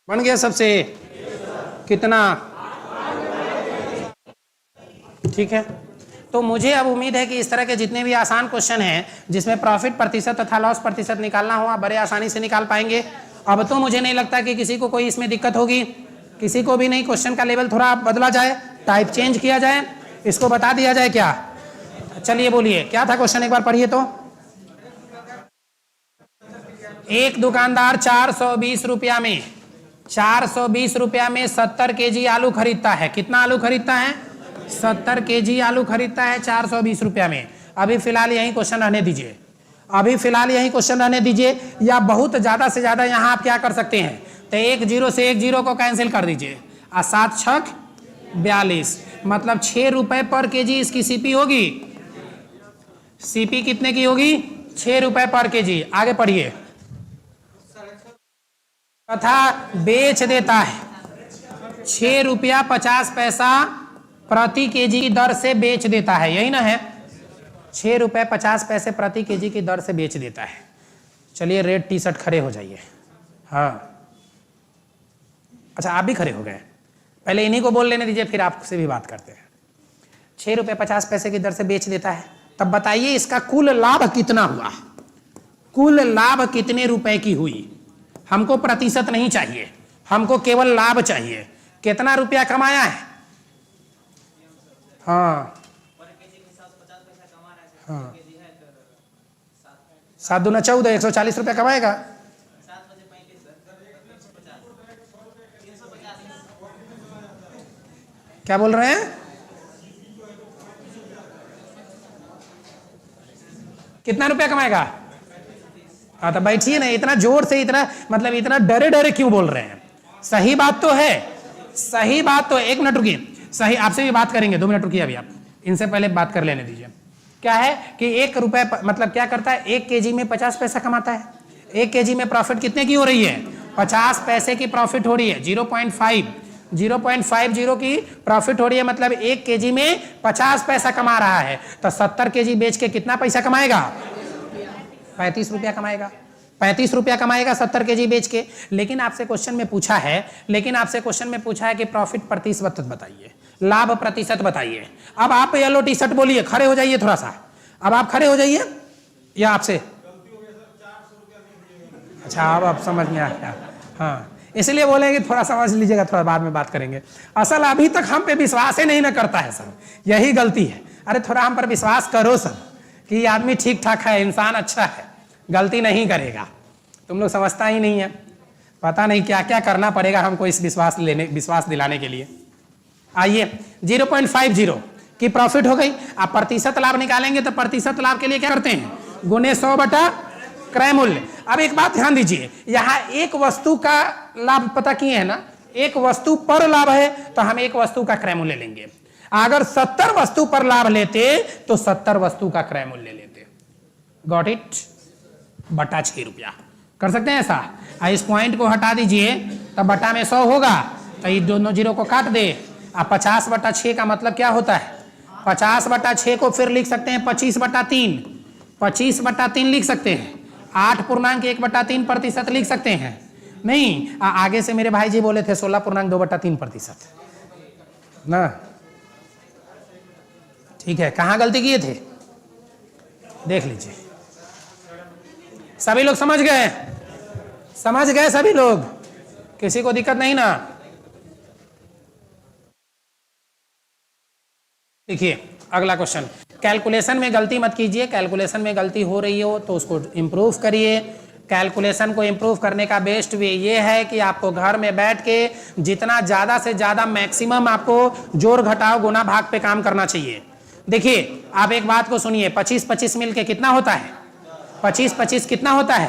बन गया सबसे कितना? ठीक है, तो मुझे अब उम्मीद है कि इस तरह के जितने भी आसान क्वेश्चन हैं जिसमें प्रॉफिट प्रतिशत तथा लॉस प्रतिशत निकालना हो आप बड़े आसानी से निकाल पाएंगे। अब तो मुझे नहीं लगता कि किसी को कोई इसमें दिक्कत होगी, किसी को भी नहीं। क्वेश्चन का लेवल थोड़ा बदला जाए, टाइप चेंज किया जाए, इसको बता दिया जाए क्या? चलिए बोलिए क्या था क्वेश्चन, एक बार पढ़िए तो। एक दुकानदार 420 रुपया में 420 रुपया में 70 केजी आलू खरीदता है। कितना आलू खरीदता है? 70 केजी आलू खरीदता है 420 रुपया में। अभी फिलहाल यही क्वेश्चन रहने दीजिए, अभी फिलहाल यही क्वेश्चन रहने दीजिए, या बहुत ज्यादा से ज्यादा यहाँ आप क्या कर सकते हैं, तो एक जीरो से एक जीरो को कैंसिल कर दीजिए, और 7 छक 42, मतलब 6 रुपए पर केजी इसकी सीपी होगी। सीपी कितने की होगी? 6 रुपए पर केजी। आगे पढ़िए। तथा बेच देता है 6 रुपया 50 पैसा प्रति केजी की दर से बेच देता है, यही ना है? 6 रुपये 50 पैसे प्रति केजी की दर से बेच देता है। चलिए रेड टी शर्ट खड़े हो जाइए। हाँ अच्छा, आप भी खड़े हो गए, पहले इन्हीं को बोल लेने दीजिए फिर आपसे भी बात करते हैं। 6 रुपये 50 पैसे की दर से बेच देता है, तब बताइए इसका कुल लाभ कितना हुआ? कुल लाभ कितने रुपए की हुई? हमको प्रतिशत नहीं चाहिए, हमको केवल लाभ चाहिए। कितना रुपया कमाया है? हाँ हाँ, 7 दूना 14, 140 रुपया कमाएगा। क्या बोल रहे हैं? कितना रुपया कमाएगा? हाँ तो बैठिए ना, इतना जोर से, इतना मतलब इतना डरे डरे क्यों बोल रहे हैं? सही बात तो है, सही बात तो। एक मिनट रुकिए, सही आपसे भी बात करेंगे, 2 मिनट रुकिए, अभी आप इनसे पहले बात कर लेने दीजिए। क्या है कि 1 रुपए मतलब क्या करता है, 1 केजी में 50 पैसा कमाता है। 1 केजी में प्रॉफिट कितने की हो रही है? 50 पैसे की प्रॉफिट हो रही है। 0.50 की प्रॉफिट हो रही है, मतलब 1 केजी में 50 पैसा कमा रहा है। तो 70 केजी बेच के कितना पैसा कमाएगा? 35 रुपया कमाएगा। 35 रुपया कमाएगा 70 केजी बेच के। लेकिन आपसे क्वेश्चन में पूछा है, कि प्रॉफिट प्रतिशत बताइए, लाभ प्रतिशत बताइए। अब आप येलो टी शर्ट बोलिए, खड़े हो जाइए थोड़ा सा, अब आप खड़े हो जाइए, या आपसे अच्छा अब समझ में आ गया। हाँ इसलिए बोलेंगे थोड़ा समझ लीजिएगा, थोड़ा बाद में बात करेंगे। असल अभी तक हम पे विश्वास ही नहीं ना करता है सर, यही गलती है। अरे थोड़ा हम पर विश्वास करो सर, कि आदमी ठीक ठाक है, इंसान अच्छा है, गलती नहीं करेगा। तुम लोग समझता ही नहीं है, पता नहीं क्या क्या करना पड़ेगा हमको इस विश्वास दिलाने के लिए। आइए 0.50 की प्रॉफिट हो गई। आप प्रतिशत लाभ निकालेंगे तो प्रतिशत लाभ के लिए क्या करते हैं? गुने 100 बटा क्रय मूल्य। अब एक बात ध्यान दीजिए, यहाँ एक वस्तु का लाभ पता किए है ना, एक वस्तु पर लाभ है तो हम एक वस्तु का क्रय मूल्य लेंगे। अगर 70 वस्तु पर लाभ लेते तो 70 वस्तु का क्रय मूल्य लेते। Got it? बटा 6 रुपया कर सकते हैं ऐसा। इस पॉइंट को हटा दीजिए तब बटा में 100 होगा, तो ये दोनों जीरो को काट दे। अब 50 बटा 6 का मतलब क्या होता है? 50 बटा 6 को फिर लिख सकते हैं 25 बटा 3, 25 बटा 3 लिख सकते हैं, 8.1/3% लिख सकते हैं। नहीं आगे से मेरे भाई जी बोले थे 16.2/3% ना। ठीक है, कहाँ गलती किए थे देख लीजिए। सभी लोग समझ गए? समझ गए सभी लोग? किसी को दिक्कत नहीं ना? देखिए अगला क्वेश्चन, कैलकुलेशन में गलती मत कीजिए। कैलकुलेशन में गलती हो रही हो तो उसको इम्प्रूव करिए। कैलकुलेशन को इम्प्रूव करने का बेस्ट वे ये है कि आपको घर में बैठ के जितना ज़्यादा से ज़्यादा मैक्सिमम आपको जोड़ घटाव गुना भाग पे काम करना चाहिए। देखिए आप एक बात को सुनिए, 25-25 मिल के कितना होता है? 25-25 कितना होता है?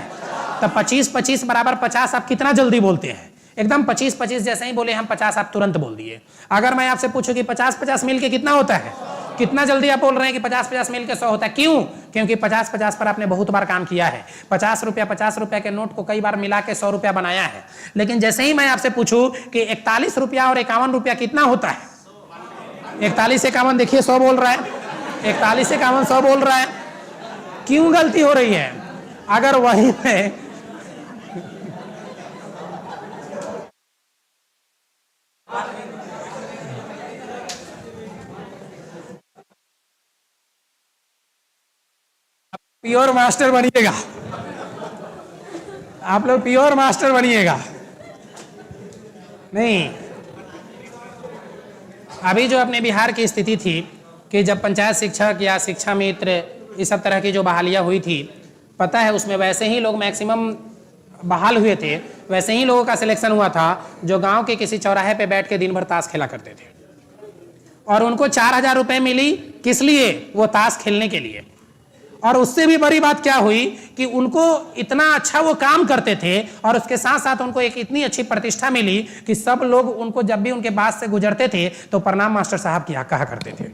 तो 25-25 बराबर 50 आप कितना जल्दी बोलते हैं? एकदम 25-25 जैसे ही बोले हम 50 आप तुरंत बोल दिए। अगर मैं आपसे पूछूं कि 50-50 मिल के कितना होता है, कितना जल्दी आप बोल रहे हैं कि 50-50 मिल के 100 होता है। क्यों? क्योंकि 50-50 पर आपने बहुत बार काम किया है। 50 रुपया के नोट को कई बार मिला के 100 रुपया बनाया है। लेकिन जैसे ही मैं आपसे पूछूं कि 41 रुपया और 51 रुपया कितना होता है, 41-51 देखिए 100 बोल रहा है, 41-51 100 बोल रहा है। क्यों गलती हो रही है? अगर वही में प्योर मास्टर बनिएगा, आप लोग प्योर मास्टर बनिएगा। नहीं, अभी जो अपने बिहार की स्थिति थी कि जब पंचायत शिक्षक या शिक्षा मित्र इस सब तरह की जो बहालियाँ हुई थी, पता है उसमें वैसे ही लोग मैक्सिमम बहाल हुए थे, वैसे ही लोगों का सिलेक्शन हुआ था जो गांव के किसी चौराहे पे बैठ के दिन भर ताश खेला करते थे, और उनको 4,000 रुपए मिली, किस लिए? वो ताश खेलने के लिए। और उससे भी बड़ी बात क्या हुई कि उनको इतना अच्छा वो काम करते थे और उसके साथ साथ उनको एक इतनी अच्छी प्रतिष्ठा मिली कि सब लोग उनको जब भी उनके पास से गुजरते थे तो प्रणाम मास्टर साहब किया कहा करते थे।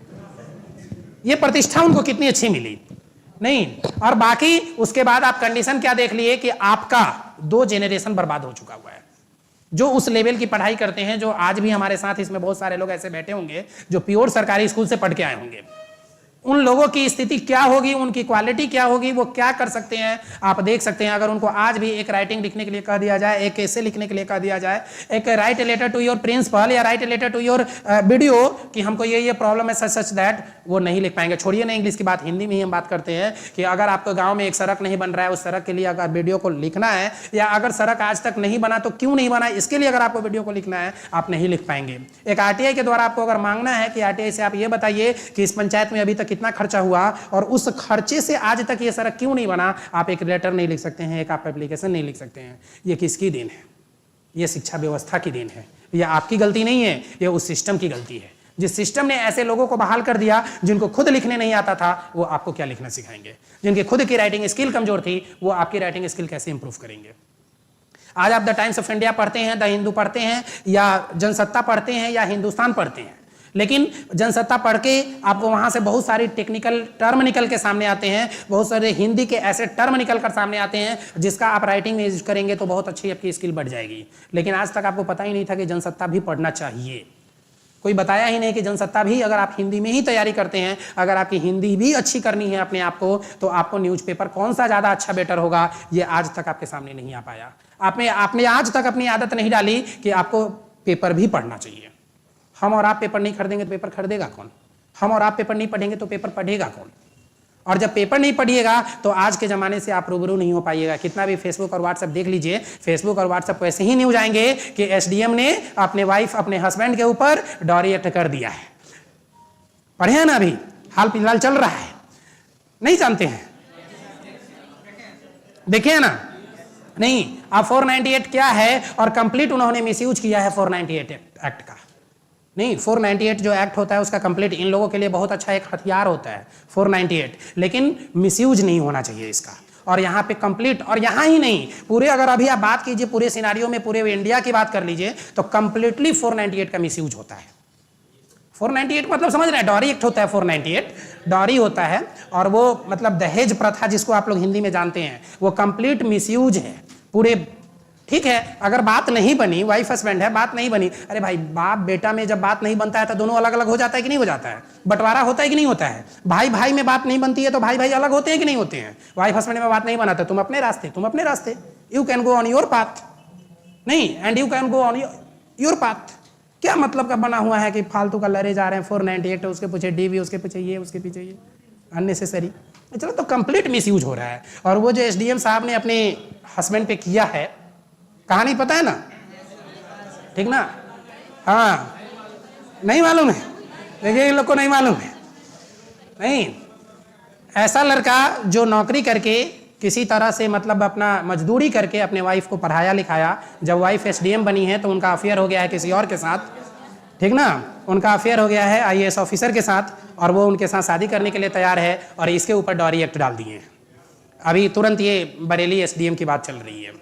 ये प्रतिष्ठा उनको कितनी अच्छी मिली। नहीं, और बाकी उसके बाद आप कंडीशन क्या देख लिए कि आपका 2 जेनरेशन बर्बाद हो चुका हुआ है। जो उस लेवल की पढ़ाई करते हैं, जो आज भी हमारे साथ इसमें बहुत सारे लोग ऐसे बैठे होंगे जो प्योर सरकारी स्कूल से पढ़ के आए होंगे, उन लोगों की स्थिति क्या होगी, उनकी क्वालिटी क्या होगी, वो क्या कर सकते हैं आप देख सकते हैं। अगर उनको आज भी एक राइटिंग लिखने के लिए कह दिया जाए, एक ऐसे लिखने के लिए कह दिया जाए, एक write a letter to your principal या write a letter to your video कि हमको ये प्रॉब्लम है सच दैट, वो नहीं लिख पाएंगे। छोड़िए ना इंग्लिश की बात, हिंदी में ही हम बात करते हैं कि अगर आपको गाँव में एक सड़क नहीं बन रहा है, उस सड़क के लिए अगर वीडियो को लिखना है, या अगर सड़क आज तक नहीं बना तो क्यों नहीं बना, इसके लिए अगर आपको वीडियो को लिखना है, आप नहीं लिख पाएंगे। एक आरटीआई के द्वारा आपको अगर मांगना है कि आरटीआई से आप ये बताइए कि इस पंचायत में अभी तक कितना खर्चा हुआ और उस खर्चे से आज तक ये सड़क क्यों नहीं बना, आप एक लेटर नहीं लिख सकते हैं, एक आप एप्लीकेशन नहीं लिख सकते हैं। ये किसकी देन है? ये शिक्षा व्यवस्था की देन है। ये आपकी गलती नहीं है, ये उस सिस्टम की गलती है। जिस सिस्टम ने ऐसे लोगों को बहाल कर दिया जिनको खुद लिखने नहीं आता था, वो आपको क्या लिखना सिखाएंगे? जिनकी खुद की राइटिंग स्किल कमजोर थी, वो आपकी राइटिंग स्किल कैसे इंप्रूव करेंगे? आज आप द टाइम्स ऑफ इंडिया पढ़ते हैं, द हिंदू पढ़ते हैं, या जनसत्ता पढ़ते हैं, या हिंदुस्तान पढ़ते हैं, लेकिन जनसत्ता पढ़ के आपको वहां से बहुत सारी टेक्निकल टर्म निकल के सामने आते हैं, बहुत सारे हिंदी के ऐसे टर्म निकल कर सामने आते हैं जिसका आप राइटिंग में यूज करेंगे तो बहुत अच्छी आपकी स्किल बढ़ जाएगी। लेकिन आज तक आपको पता ही नहीं था कि जनसत्ता भी पढ़ना चाहिए। कोई बताया ही नहीं कि जनसत्ता भी अगर आप हिंदी में ही तैयारी करते हैं, अगर आपकी हिंदी भी अच्छी करनी है अपने आप को, तो आपको न्यूज़पेपर कौन सा ज़्यादा अच्छा बेटर होगा, ये आज तक आपके सामने नहीं आ पाया। आपने आज तक अपनी आदत नहीं डाली कि आपको पेपर भी पढ़ना चाहिए। हम और आप पेपर नहीं खरीदेंगे तो पेपर खरीदेगा कौन? हम और आप पेपर नहीं पढ़ेंगे तो पेपर पढ़ेगा कौन? और जब पेपर नहीं पढ़िएगा तो आज के ज़माने से आप रूबरू नहीं हो पाइएगा। कितना भी फेसबुक और व्हाट्सएप देख लीजिए, फेसबुक और व्हाट्सएप पर ऐसे ही न्यूज आएंगे कि एसडीएम ने अपने वाइफ, अपने हस्बैंड के ऊपर डॉरी एक्ट कर दिया है। पढ़े हैं ना, अभी हाल फिलहाल चल रहा है, नहीं जानते हैं? देखे ना? नहीं। अब 498 क्या है और कंप्लीट उन्होंने मिसयूज किया है 498 एक्ट का। नहीं, 498 जो एक्ट होता है उसका कंप्लीट इन लोगों के लिए बहुत अच्छा एक हथियार होता है 498, लेकिन मिसयूज नहीं होना चाहिए इसका। और यहाँ पे कंप्लीट, और यहाँ ही नहीं, पूरे अगर अभी आप बात कीजिए पूरे सिनारियों में, पूरे इंडिया की बात कर लीजिए तो कंप्लीटली 498 का मिसयूज होता है। 498 मतलब समझ रहे हैं, डॉरी एक्ट होता है 498, डॉरी होता है, और वो मतलब दहेज प्रथा जिसको आप लोग हिंदी में जानते हैं, वो कंप्लीट मिसयूज है पूरे। ठीक है, अगर बात नहीं बनी, वाइफ हस्बैंड है, बात नहीं बनी, अरे भाई बाप बेटा में जब बात नहीं बनता है तो दोनों अलग अलग हो जाता है कि नहीं हो जाता है? बंटवारा होता है कि नहीं होता है? भाई भाई में बात नहीं बनती है तो भाई भाई अलग होते हैं कि नहीं होते हैं? वाइफ हस्बैंड में बात नहीं बनाता, तुम अपने रास्ते, you can go on your path, नहीं, and you can go on your path. क्या मतलब का बना हुआ है कि फालतू का लड़े जा रहे हैं? 498 उसके पीछे डीवी, उसके पीछे ये, उसके पीछे ये, अननेसेसरी। चलो, तो कंप्लीट मिसयूज हो रहा है। और वो जो एसडीएम साहब ने अपने हस्बैंड पे किया है, कहानी पता है ना? ठीक ना? हाँ, नहीं मालूम है? देखिए, इन लोग को नहीं मालूम है। नहीं, ऐसा लड़का जो नौकरी करके किसी तरह से मतलब अपना मजदूरी करके अपने वाइफ को पढ़ाया लिखाया, जब वाइफ एसडीएम बनी है तो उनका अफेयर हो गया है किसी और के साथ, ठीक ना? उनका अफेयर हो गया है आईएएस ऑफिसर के साथ, और वो उनके साथ शादी करने के लिए तैयार है, और इसके ऊपर डॉरी एक्ट डाल दिए हैं। अभी तुरंत ये बरेली एसडीएम की बात चल रही है,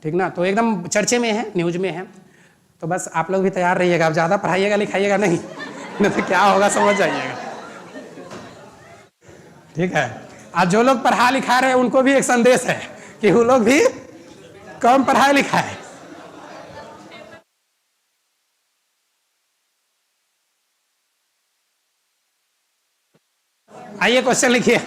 ठीक ना? तो एकदम चर्चे में है, न्यूज में है। तो बस आप लोग भी तैयार रहिएगा, आप ज़्यादा पढ़ाइएगा लिखाइएगा नहीं, नहीं तो क्या होगा समझ जाइएगा। ठीक है, आज जो लोग पढ़ा लिखा रहे हैं उनको भी एक संदेश है कि वो लोग भी कम पढ़ाई लिखा है। आइए क्वेश्चन लिखिए।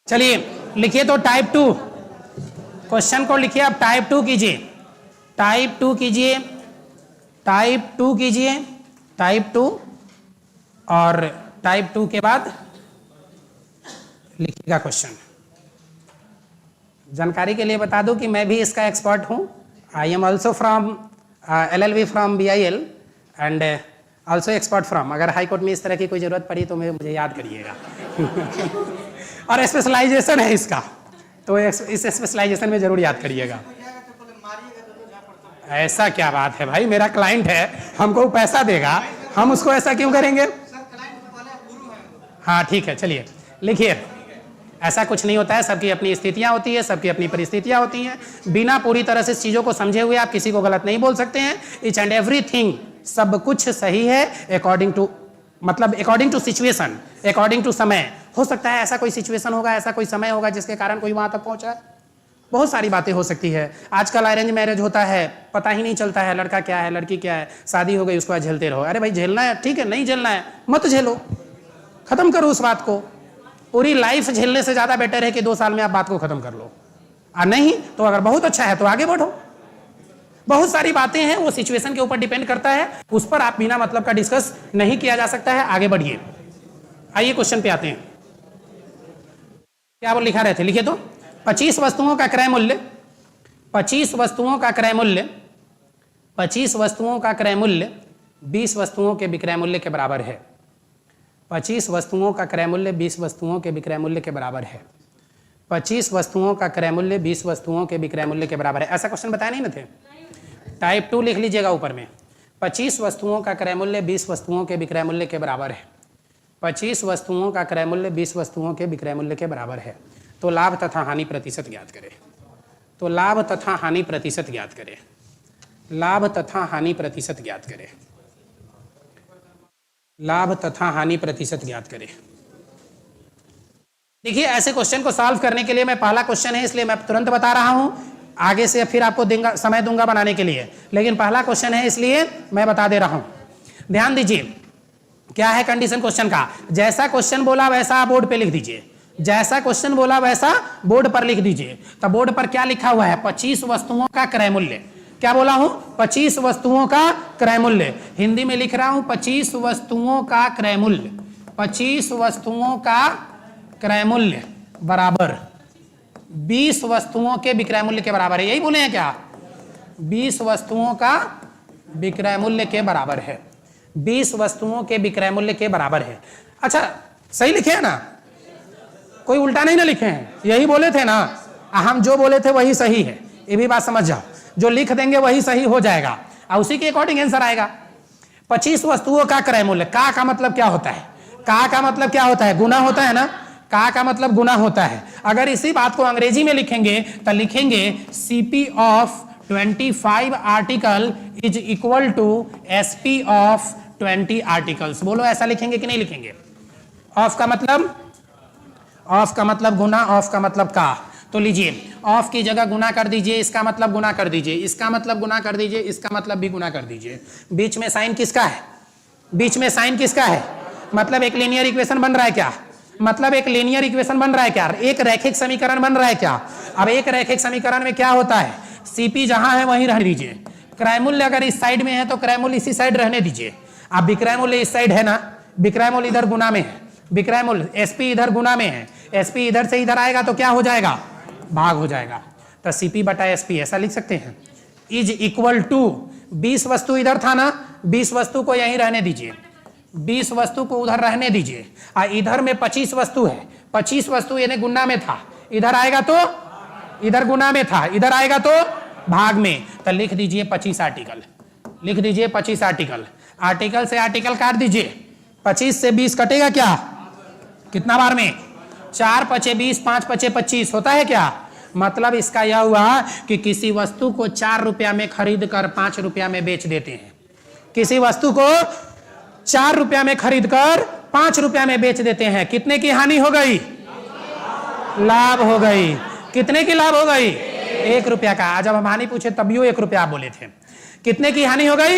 चलिए लिखिए तो टाइप 2 क्वेश्चन को लिखिए। अब टाइप 2 कीजिए, टाइप 2 कीजिए, टाइप 2 कीजिए, टाइप 2 और टाइप 2 के बाद लिखिएगा क्वेश्चन। जानकारी के लिए बता दूं कि मैं भी इसका एक्सपर्ट हूं। I am also from LLB from BIL and also expert from. अगर हाई कोर्ट में इस तरह की कोई जरूरत पड़ी तो मुझे याद करिएगा। और स्पेशलाइजेशन है इसका, तो इस स्पेशलाइजेशन में जरूर याद करिएगा। ऐसा क्या बात है भाई, मेरा क्लाइंट है, हमको पैसा देगा, हम उसको ऐसा क्यों करेंगे? हाँ ठीक है, चलिए लिखिए। ऐसा कुछ नहीं होता है, सबकी अपनी स्थितियां होती है, सबकी अपनी परिस्थितियां होती हैं। बिना पूरी तरह से चीजों को समझे हुए आप किसी को गलत नहीं बोल सकते हैं। ईच एंड एवरीथिंग, सब कुछ सही है अकॉर्डिंग टू, मतलब according to situation, according to समय। हो सकता है ऐसा कोई सिचुएशन होगा, ऐसा कोई समय होगा जिसके कारण कोई वहां तक पहुंचा है। बहुत सारी बातें हो सकती है। आजकल अरेंज मैरिज होता है, पता ही नहीं चलता है लड़का क्या है लड़की क्या है, शादी हो गई उसके बाद झेलते रहो। अरे भाई झेलना है ठीक है, नहीं झेलना है मत झेलो, खत्म करो उस बात को। पूरी लाइफ झेलने से ज्यादा बेटर है कि 2 साल में आप बात को खत्म कर लो। और नहीं तो अगर बहुत अच्छा है तो आगे बढ़ो। बहुत सारी बातें हैं, वो सिचुएशन के ऊपर डिपेंड करता है, उस पर आप बिना मतलब का डिस्कस नहीं किया जा सकता है। आगे बढ़िए, आइए क्वेश्चन पे आते हैं। क्या वो लिखा रहे थे, लिखिए तो। 25 वस्तुओं का क्रय मूल्य, 25 वस्तुओं का क्रय मूल्य, 25 वस्तुओं का क्रय मूल्य 20 वस्तुओं के विक्रय मूल्य के बराबर है। 25 वस्तुओं का क्रय मूल्य 20 वस्तुओं के विक्रय मूल्य के बराबर है। 25 वस्तुओं का क्रय मूल्य 20 वस्तुओं के विक्रय मूल्य के बराबर है। ऐसा क्वेश्चन बताया नहीं ना थे? टाइप 2 लिख लीजिएगा ऊपर में। 25 वस्तुओं का क्रय मूल्य 20 वस्तुओं के विक्रय मूल्य के बराबर है। 25 वस्तुओं का क्रय मूल्य 20 वस्तुओं के विक्रय मूल्य के बराबर है। तो लाभ तथा हानि प्रतिशत ज्ञात करें। तो लाभ तथा हानि प्रतिशत ज्ञात करें। लाभ तथा हानि प्रतिशत ज्ञात करें। लाभ तथा हानि प्रतिशत ज्ञात करें। देखिए ऐसे क्वेश्चन को सॉल्व करने के लिए, मैं पहला क्वेश्चन है इसलिए मैं तुरंत बता रहा हूं, आगे से फिर आपको दूंगा, समय दूंगा बनाने के लिए, लेकिन पहला क्वेश्चन है इसलिए मैं बता दे रहा हूं। ध्यान दीजिए क्या है कंडीशन क्वेश्चन का। जैसा क्वेश्चन बोला वैसा आप बोर्ड पे लिख दीजिए। जैसा क्वेश्चन बोला वैसा बोर्ड पर लिख दीजिए। तो बोर्ड पर क्या लिखा हुआ है? 25 वस्तुओं का क्रय मूल्य। क्या बोला हूं? 25 वस्तुओं का क्रय मूल्य। हिंदी में लिख रहा हूं 25 वस्तुओं का क्रय मूल्य। 25 वस्तुओं का क्रय मूल्य बराबर 20 वस्तुओं के विक्रय मूल्य के बराबर है। यही बोले हैं क्या? 20 वस्तुओं का विक्रय मूल्य के बराबर है। 20 वस्तुओं के विक्रय मूल्य के बराबर है। अच्छा सही लिखे हैं ना? कोई उल्टा नहीं ना लिखे हैं, यही बोले थे ना? हम जो बोले थे वही सही है, ये भी बात समझ जाओ। जो लिख देंगे वही सही हो जाएगा और उसी के अकॉर्डिंग आंसर आएगा। 25 वस्तुओं का क्रय मूल्य। का मतलब क्या होता है? का मतलब क्या होता है? गुना होता है ना? का मतलब गुना होता है। अगर इसी बात को अंग्रेजी में लिखेंगे तो लिखेंगे CP of 25 article is equal to SP of 20 articles. बोलो ऐसा लिखेंगे कि नहीं लिखेंगे? ऑफ का मतलब, ऑफ का मतलब गुना, ऑफ का मतलब का। तो लीजिए ऑफ की जगह गुना कर दीजिए, इसका मतलब गुना कर दीजिए, इसका मतलब गुना कर दीजिए, इसका मतलब भी गुना कर दीजिए। बीच में साइन किसका है? बीच में साइन किसका है? मतलब एक लीनियर इक्वेशन बन रहा है क्या? मतलब एक लीनियर इक्वेशन बन रहा है क्या? एक रैखिक समीकरण बन रहा है क्या? अब एक रैखिक समीकरण में क्या होता है? CP जहां है वहीं रहने दीजिए। क्रय मूल्य अगर इस साइड में है तो क्रय मूल्य इसी साइड रहने दीजिए। अब विक्रय मूल्य इस साइड है ना, विक्रय मूल्य इधर गुना में है, विक्रय मूल्य SP इधर गुना में है, SP इधर से इधर आएगा तो क्या हो जाएगा? भाग हो जाएगा। तो CP बटा SP ऐसा लिख सकते हैं। इज इक्वल टू 20 वस्तु इधर था ना, 20 वस्तु को यहीं रहने दीजिए, 20 वस्तु को उधर रहने दीजिए। और इधर में 25 वस्तु है, 25 वस्तु यानी गुना में था, इधर आएगा तो इधर गुना में था, इधर आएगा तो भाग में। तो लिख दीजिए 25 आर्टिकल, लिख दीजिए 25 आर्टिकल। आर्टिकल से आर्टिकल काट दीजिए, 25 से 20 कटेगा क्या? कितना बार में? 4 पचे 20, 5 पचे 25 होता है क्या? मतलब इसका यह हुआ कि किसी वस्तु को 4 रुपया में खरीद कर 5 रुपया में बेच देते हैं। किसी वस्तु को 4 रुपया में खरीद कर 5 रुपया में बेच देते हैं। कितने की हानि हो गई? लाभ हो गई। कितने की लाभ हो गई? 1 रुपया का। जब हम हानि पूछे तब भी 1 रुपया बोले थे। कितने की हानि हो गई?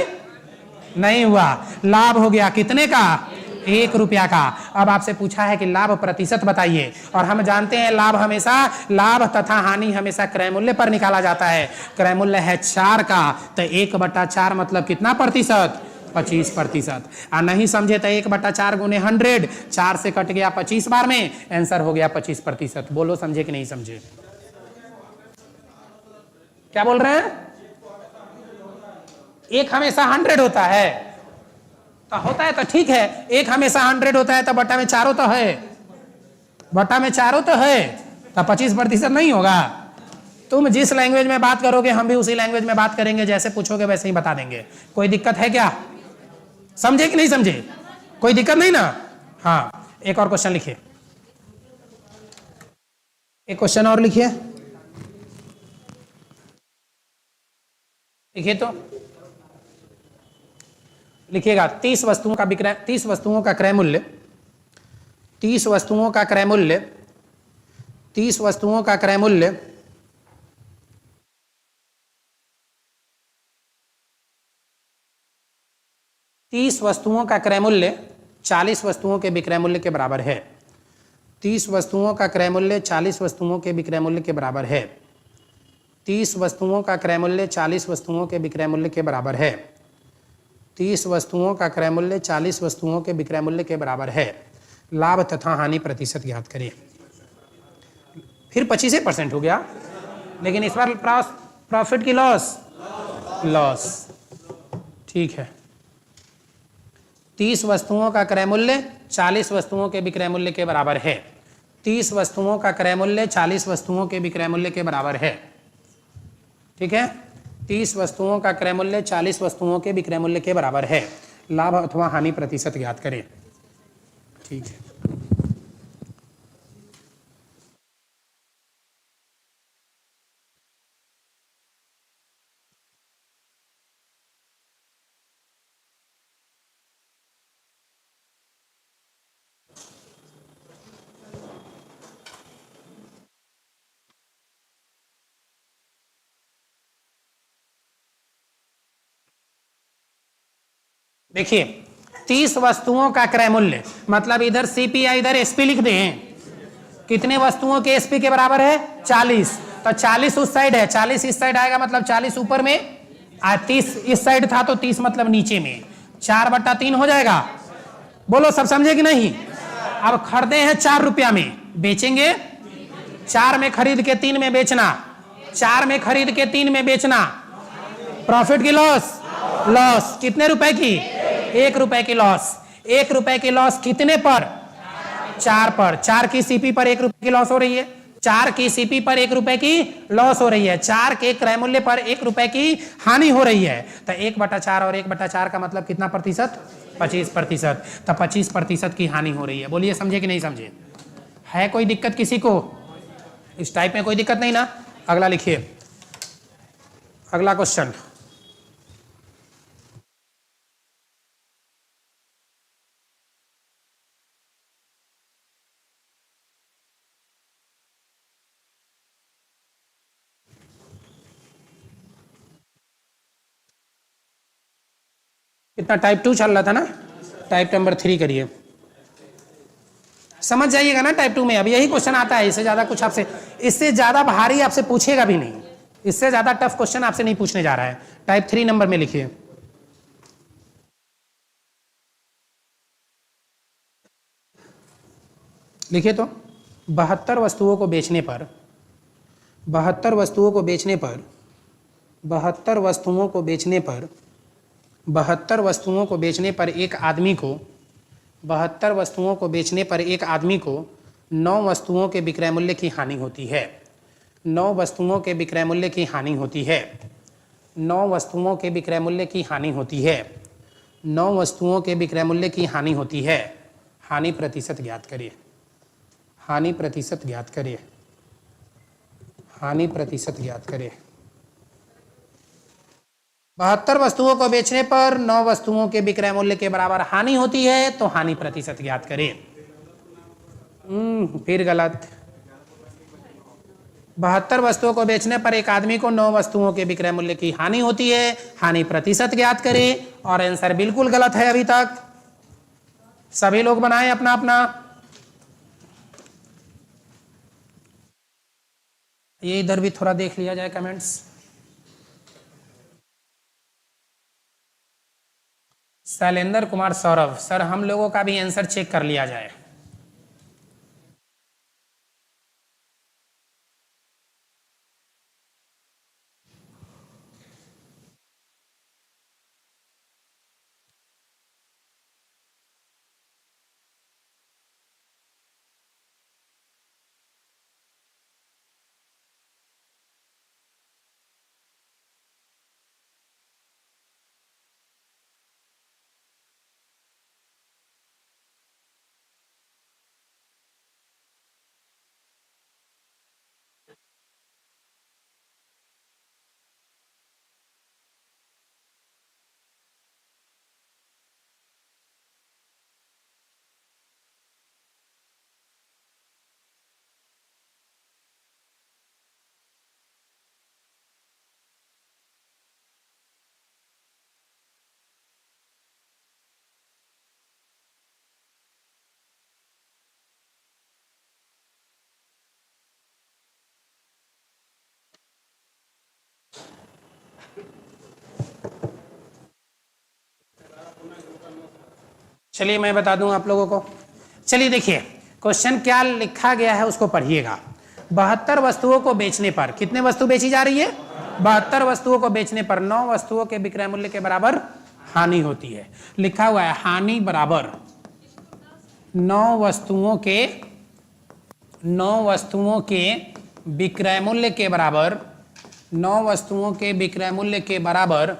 नहीं हुआ, लाभ हो गया। कितने का? ₹1 का। अब आपसे पूछा है कि लाभ प्रतिशत बताइए, और हम जानते हैं लाभ हमेशा, लाभ तथा हानि हमेशा क्रय मूल्य पर निकाला जाता है। क्रय मूल्य है 4 का, तो 1/4 मतलब कितना प्रतिशत? 25%। और नहीं समझे तो 1/4 गुने 100, 4 से कट गया 25 बार में, आंसर हो गया 25%। बोलो समझे कि नहीं समझे? क्या बोल रहे हैं? एक हमेशा 100 होता है, तो होता है तो ठीक है, एक हमेशा 100 होता है तो बटा में 4 तो है, बटा में 4 तो है, तो 25% नहीं होगा। तुम जिस लैंग्वेज में बात करोगे हम भी उसी लैंग्वेज में बात करेंगे, जैसे पूछोगे वैसे ही बता देंगे। कोई दिक्कत है क्या? समझे कि नहीं समझे? कोई दिक्कत नहीं ना? हाँ, एक और क्वेश्चन लिखिए, एक क्वेश्चन और लिखिए, लिखिए तो लिखिएगा 30 वस्तुओं का विक्रय, 30 वस्तुओं का क्रय मूल्य, 30 वस्तुओं का क्रय मूल्य, 30 वस्तुओं का क्रय मूल्य 30 वस्तुओं का क्रय मूल्य 40 वस्तुओं के विक्रय मूल्य के बराबर है। 30 वस्तुओं का क्रय मूल्य 40 वस्तुओं के विक्रय मूल्य के बराबर है। 30 वस्तुओं का क्रय मूल्य 40 वस्तुओं के विक्रय मूल्य के बराबर है। 30 वस्तुओं का क्रय मूल्य 40 वस्तुओं के विक्रय मूल्य के बराबर है। लाभ तथा हानि प्रतिशत ज्ञात करिए। फिर 25% हो गया, लेकिन इस बार प्रॉफिट की लॉस, लॉस, ठीक है। 30 वस्तुओं का क्रय मूल्य 40 वस्तुओं के विक्रय मूल्य के बराबर है। 30 वस्तुओं का क्रय मूल्य 40 वस्तुओं के विक्रय मूल्य के बराबर है, ठीक है। 30 वस्तुओं का क्रय मूल्य 40 वस्तुओं के विक्रय मूल्य के बराबर है। लाभ अथवा हानि प्रतिशत ज्ञात करें, ठीक है। देखिए 30 वस्तुओं का क्रय मूल्य मतलब इधर सीपी या इधर एसपी लिख दें। कितने वस्तुओं के एसपी के बराबर है? 40। तो 40 उस साइड है, 40 इस साइड आएगा, मतलब 40 ऊपर में, 30 इस साइड था तो 30 मतलब नीचे में, 4/3 हो जाएगा। बोलो सब समझे कि नहीं? अब खरीदे हैं ₹4 में, बेचेंगे 4 में खरीद के 3 में बेचना, 4 में खरीद के 3 में बेचना, प्रॉफिट की लॉस, लॉस कितने रुपए की? ₹1 की लॉस। ₹1 की लॉस कितने पर? 4 पर। 4 की सीपी पर ₹1 की लॉस हो रही है, 4 की सीपी पर ₹1 की लॉस हो रही है, 4 के क्रय मूल्य पर ₹1 की हानि हो रही है। तो 1/4 और 1/4 का मतलब कितना प्रतिशत? 25%। तो 25% की हानि हो रही है। बोलिए समझे कि नहीं समझे? है कोई दिक्कत किसी को? इस टाइप में कोई दिक्कत नहीं ना? अगला लिखिए, अगला क्वेश्चन। कितना टाइप 2 चल रहा था ना, टाइप नंबर 3 करिए। समझ जाइएगा ना टाइप 2 में। अब यही क्वेश्चन आता है, इससे ज्यादा कुछ आपसे, इससे ज्यादा भारी आपसे पूछेगा भी नहीं, इससे ज्यादा टफ क्वेश्चन आपसे नहीं पूछने जा रहा है। टाइप 3 नंबर में लिखिए। लिखिए तो 72 वस्तुओं को बेचने पर, 72 वस्तुओं को बेचने पर, 72 वस्तुओं को बेचने पर, 72 वस्तुओं को बेचने पर एक आदमी को, 72 वस्तुओं को बेचने पर एक आदमी को 9 वस्तुओं के विक्रय मूल्य की हानि होती है। 9 वस्तुओं के विक्रय मूल्य की हानि होती है। 9 वस्तुओं के विक्रय मूल्य की हानि होती है। 9 वस्तुओं के विक्रय मूल्य की हानि होती है। हानि प्रतिशत ज्ञात करिए। हानि प्रतिशत ज्ञात करिए। हानि प्रतिशत ज्ञात करिए। 72 वस्तुओं को बेचने पर 9 वस्तुओं के विक्रय मूल्य के बराबर हानि होती है, तो हानि प्रतिशत ज्ञात करें। फिर गलत। 72 वस्तुओं को बेचने पर एक आदमी को 9 वस्तुओं के विक्रय मूल्य की हानि होती है, हानि प्रतिशत ज्ञात करें, और आंसर बिल्कुल गलत है अभी तक। सभी लोग बनाएं अपना अपना। ये इधर भी थोड़ा देख लिया जाए कमेंट्स। शैलेंद्र कुमार सौरभ, सर हम लोगों का भी आंसर चेक कर लिया जाए। चलिए मैं बता दूं आप लोगों को। चलिए देखिए क्वेश्चन क्या लिखा गया है उसको पढ़िएगा। 72 वस्तुओं को बेचने पर, कितने वस्तु बेची जा रही है? 72 वस्तुओं को बेचने पर 9 वस्तुओं के विक्रय मूल्य के बराबर हानि होती है। लिखा हुआ है हानि बराबर 9 वस्तुओं के विक्रय मूल्य के बराबर, 9 वस्तुओं के विक्रय मूल्य के बराबर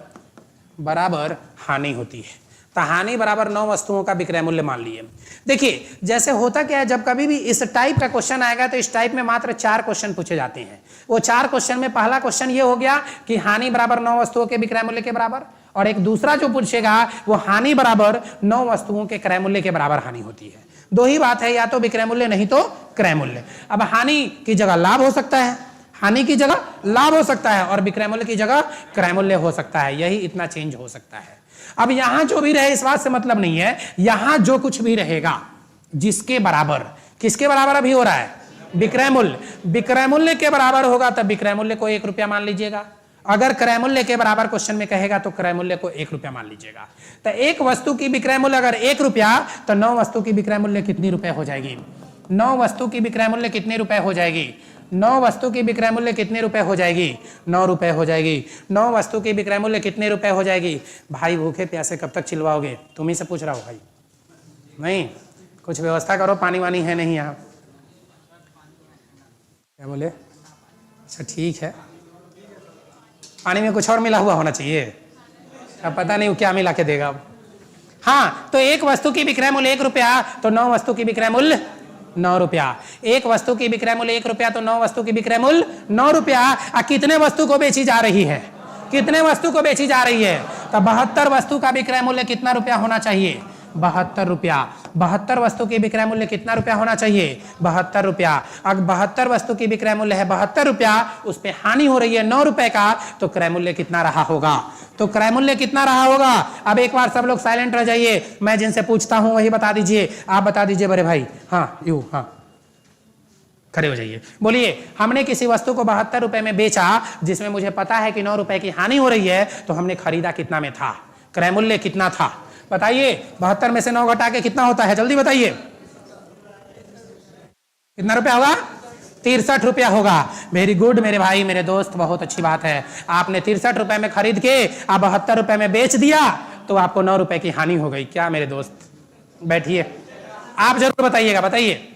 हानि होती है। तो हानि बराबर 9 वस्तुओं का विक्रय मूल्य मान लिए। देखिए जैसे होता क्या है, जब कभी भी इस टाइप का क्वेश्चन आएगा तो इस टाइप में मात्र 4 क्वेश्चन पूछे जाते हैं। वो 4 क्वेश्चन में पहला क्वेश्चन ये हो गया कि हानि बराबर 9 वस्तुओं के विक्रय मूल्य के बराबर, और एक दूसरा जो पूछेगा वो हानि बराबर 9 वस्तुओं के क्रय मूल्य के बराबर हानि होती है। दो ही बात है, या तो विक्रय मूल्य नहीं तो क्रय मूल्य। अब हानि की जगह लाभ हो सकता है, हानि की जगह लाभ हो सकता है, और विक्रय मूल्य की जगह क्रय मूल्य हो सकता है। यही इतना चेंज हो सकता है। अब यहां जो भी रहे इस बात से मतलब नहीं है, यहां जो कुछ भी रहेगा जिसके बराबर, किसके बराबर अभी हो रहा है? विक्रय मूल्य। विक्रय मूल्य के बराबर होगा तब विक्रय मूल्य को 1 रुपया मान लीजिएगा। अगर क्रय मूल्य के बराबर क्वेश्चन में कहेगा तो क्रय मूल्य को 1 रुपया मान लीजिएगा। तो एक वस्तु की विक्रय मूल्य अगर 1 रुपया, तो 9 वस्तु की विक्रय मूल्य कितनी रुपए हो जाएगी? 9 वस्तु की विक्रय मूल्य कितने रुपए हो जाएगी? 9 वस्तु की विक्रय मूल्य कितने रुपए हो जाएगी? 9 रुपए हो जाएगी। 9 वस्तु की विक्रय मूल्य कितने रुपए हो जाएगी? भाई भूखे प्यासे कब तक चिल्लाओगे? तुम ही से पूछ रहा हो भाई। नहीं, कुछ व्यवस्था करो, पानी वानी है नहीं यहाँ? क्या बोले? अच्छा ठीक है, पानी में कुछ और मिला हुआ होना चाहिए। अब पता नहीं क्या मिला के देगा अब। हाँ, तो एक वस्तु की विक्रय मूल्य 1 रुपया, तो 9 वस्तु की विक्रय मूल्य 9 रुपया। एक वस्तु की विक्रय मूल्य 1 रुपया, तो 9 वस्तु की विक्रय मूल्य 9 रुपया। कितने वस्तु को बेची जा रही है? कितने वस्तु को बेची जा रही है? तो 72 वस्तु का विक्रय मूल्य कितना रुपया होना चाहिए? 72 रुपया। 72 वस्तु की विक्रय मूल्य कितना रुपया होना चाहिए? 72 रुपया। अगर 72 वस्तु की विक्रय मूल्य है 72 रुपया, उस पे हानि हो रही है 9 रुपए का, तो क्रय मूल्य कितना रहा होगा? तो क्रय मूल्य कितना रहा होगा? अब एक बार सब लोग साइलेंट रह जाइए, मैं जिनसे पूछता हूं वही बता दीजिए। आप बता दीजिए बड़े भाई। हाँ यू, हाँ खड़े हो जाइए, बोलिए। हमने किसी वस्तु को 72 रुपए में बेचा जिसमें मुझे पता है कि 9 रुपए की हानि हो रही है, तो हमने खरीदा कितना में था? क्रय मूल्य कितना था? बताइए। 72 में से 9 घटा के कितना होता है? जल्दी बताइए। कितना रुपया होगा? 63 रुपया होगा। वेरी गुड मेरे भाई, मेरे दोस्त, बहुत अच्छी बात है। आपने 63 रुपए में खरीद के आप 72 रुपए में बेच दिया, तो आपको 9 रुपए की हानि हो गई। क्या मेरे दोस्त? बैठिए, आप जरूर बताइएगा। बताइए।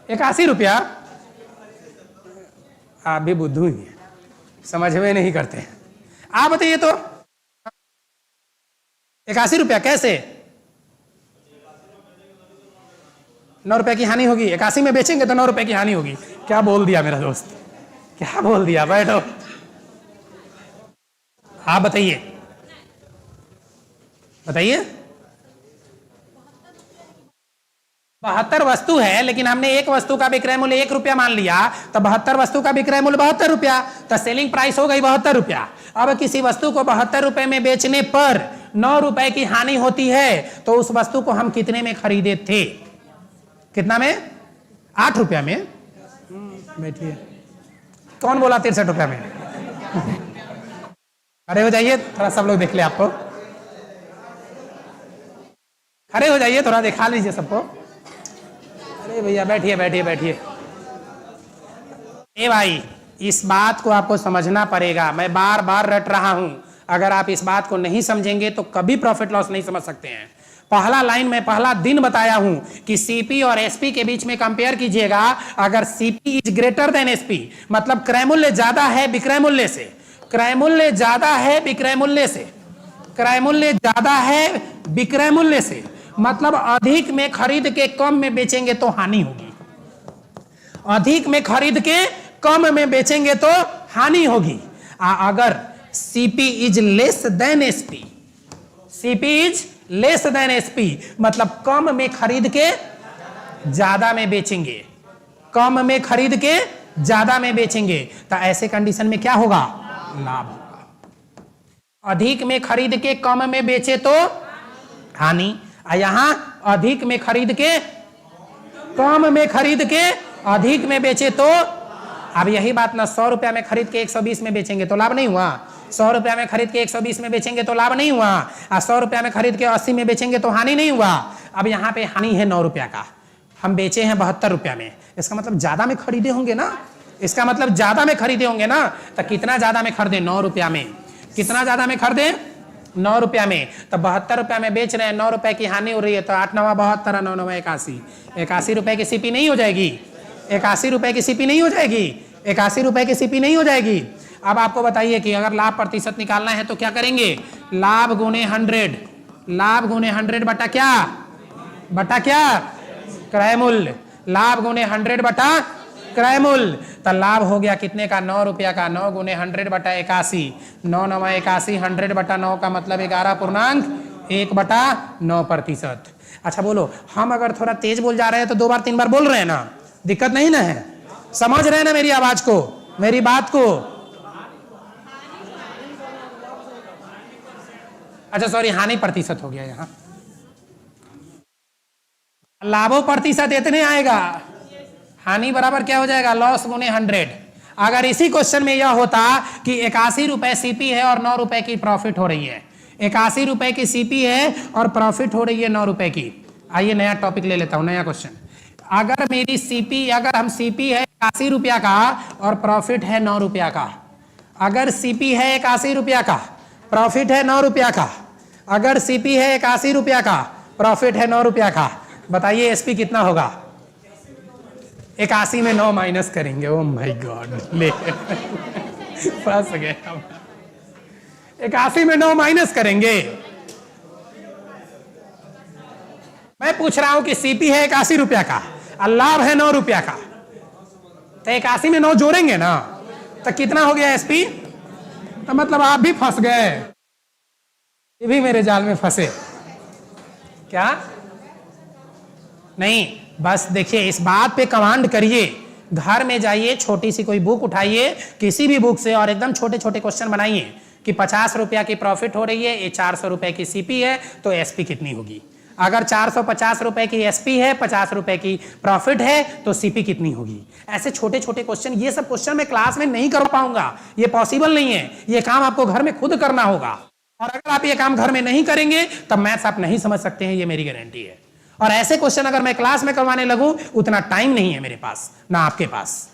81 रुपया? आप भी बुद्धू ही हैं, समझ में नहीं करते। आप बताइए तो। 81 रुपया कैसे? 9 रुपए की हानि होगी। 81 में बेचेंगे तो 9 रुपए की हानि होगी। क्या बोल दिया मेरा दोस्त, क्या बोल दिया? बैठो, आप बताइए। बताइए। 72 वस्तु है, लेकिन हमने एक वस्तु का विक्रय मूल्य 1 रुपया मान लिया, तो 72 वस्तु का विक्रय मूल्य 72 रुपया, तो सेलिंग प्राइस हो गई 72 रुपया। अब किसी वस्तु को 72 रुपए में बेचने पर ₹9 की हानि होती है तो उस वस्तु को हम कितने में खरीदे थे? कितना में? ₹8 में। बैठिए, कौन बोला ₹63 में? खड़े हो जाइए, थोड़ा सब लोग देख ले आपको। खड़े हो जाइए, थोड़ा दिखा लीजिए सबको। अरे भैया बैठिए बैठिए बैठिए। ए भाई, इस बात को आपको समझना पड़ेगा। मैं बार बार रट रहा हूं, अगर आप इस बात को नहीं समझेंगे तो कभी प्रॉफिट लॉस नहीं समझ सकते हैं। पहला लाइन में पहला दिन बताया हूं कि सीपी और एसपी के बीच में कंपेयर कीजिएगा। अगर CP is greater than SP, मतलब क्रय मूल्य ज्यादा है विक्रय मूल्य से, क्रय मूल्य ज्यादा है विक्रय मूल्य से, क्रय मूल्य ज्यादा है विक्रय मूल्य से, मतलब अधिक में खरीद के कम में बेचेंगे तो हानि होगी। अधिक में खरीद के कम में बेचेंगे तो हानि होगी। अगर CP is less than SP, CP is less than SP, मतलब कम में खरीद के ज्यादा में बेचेंगे, कम में खरीद के ज्यादा में बेचेंगे, तो ऐसे कंडीशन में क्या होगा? लाभ होगा। अधिक में खरीद के कम में बेचे तो हानि, यहां अधिक में खरीद के कम में खरीद के अधिक में बेचे तो, अब यही बात ना, ₹100 में खरीद के 120 में बेचेंगे तो लाभ नहीं हुआ। ₹100 में खरीद के 120 में बेचेंगे तो लाभ नहीं हुआ। और ₹100 में खरीद के 80 में बेचेंगे तो हानि नहीं हुआ। अब यहाँ पे हानि है ₹9 का, हम बेचे हैं ₹72 में, इसका मतलब ज्यादा में खरीदे होंगे ना, इसका मतलब ज्यादा में खरीदे होंगे ना। तो कितना ज्यादा में खरीदे? ₹9 में। कितना ज्यादा में खरीदे? ₹9 में। तो ₹72 में बेच रहे हैं, ₹9 की हानि हो रही है, तो 8 9 72, 9 9 81, ₹81 की सीपी नहीं हो जाएगी? ₹81 की सीपी नहीं हो जाएगी? ₹81 की सीपी नहीं हो जाएगी? अब आपको बताइए कि अगर लाभ प्रतिशत निकालना है तो क्या करेंगे? लाभ गुने 100, लाभ गुने 100 बटा क्या? बटा क्या? क्रय मूल्य। लाभ गुने 100 बटा क्रय मूल्य। तो लाभ हो गया कितने का? ₹9 का। 9 गुने 100 बटा 81, 9 9 81, 100 बटा 9 का मतलब 11.1/9%। अच्छा बोलो, हम अगर थोड़ा तेज बोल जा रहे हैं तो 2 बार 3 बार बोल रहे हैं ना, दिक्कत नहीं ना है? समझ रहे हैं ना मेरी आवाज को, मेरी बात को? अच्छा सॉरी, हानि प्रतिशत हो गया यहाँ, लाभों प्रतिशत इतने आएगा, हानि बराबर क्या हो जाएगा? लॉस गुने 100। अगर इसी क्वेश्चन में यह होता कि ₹81 सीपी है और ₹9 की प्रॉफिट हो रही है, ₹81 की सीपी है और प्रॉफिट हो रही है ₹9 की। आइए नया टॉपिक ले लेता हूं, नया क्वेश्चन। अगर मेरी सीपी, अगर हम सीपी है ₹81 का और प्रॉफिट है ₹9 का, अगर सीपी है ₹81 का, प्रॉफिट है ₹9 का, अगर सीपी है ₹81 का, प्रॉफिट है ₹9 का, बताइए एसपी कितना होगा? 81 में 9 माइनस करेंगे। ओ माय गॉड, ले फंस गए हम। 81 में 9 माइनस करेंगे। मैं पूछ रहा हूं कि सीपी है ₹81 का और लाभ है ₹9 का, तो 81 में 9 जोड़ेंगे ना, तो कितना हो गया एसपी? तो मतलब आप भी फंस गए, ये भी मेरे जाल में फंसे क्या? नहीं, बस देखिए, इस बात पे कमांड करिए, घर में जाइए, छोटी सी कोई बुक उठाइए किसी भी बुक से और एकदम छोटे छोटे क्वेश्चन बनाइए कि ₹50 की प्रॉफिट हो रही है, ये ₹400 की सीपी है, तो एसपी कितनी होगी? अगर ₹450 की एसपी है, ₹50 की प्रॉफिट है, तो सीपी कितनी होगी? ऐसे छोटे छोटे क्वेश्चन, ये सब क्वेश्चन मैं क्लास में नहीं कर पाऊंगा, ये पॉसिबल नहीं है। ये काम आपको घर में खुद करना होगा, और अगर आप ये काम घर में नहीं करेंगे तब मैथ्स आप नहीं समझ सकते हैं, ये मेरी गारंटी है। और ऐसे क्वेश्चन अगर मैं क्लास में करवाने लगूं, उतना टाइम नहीं है मेरे पास, ना आपके पास।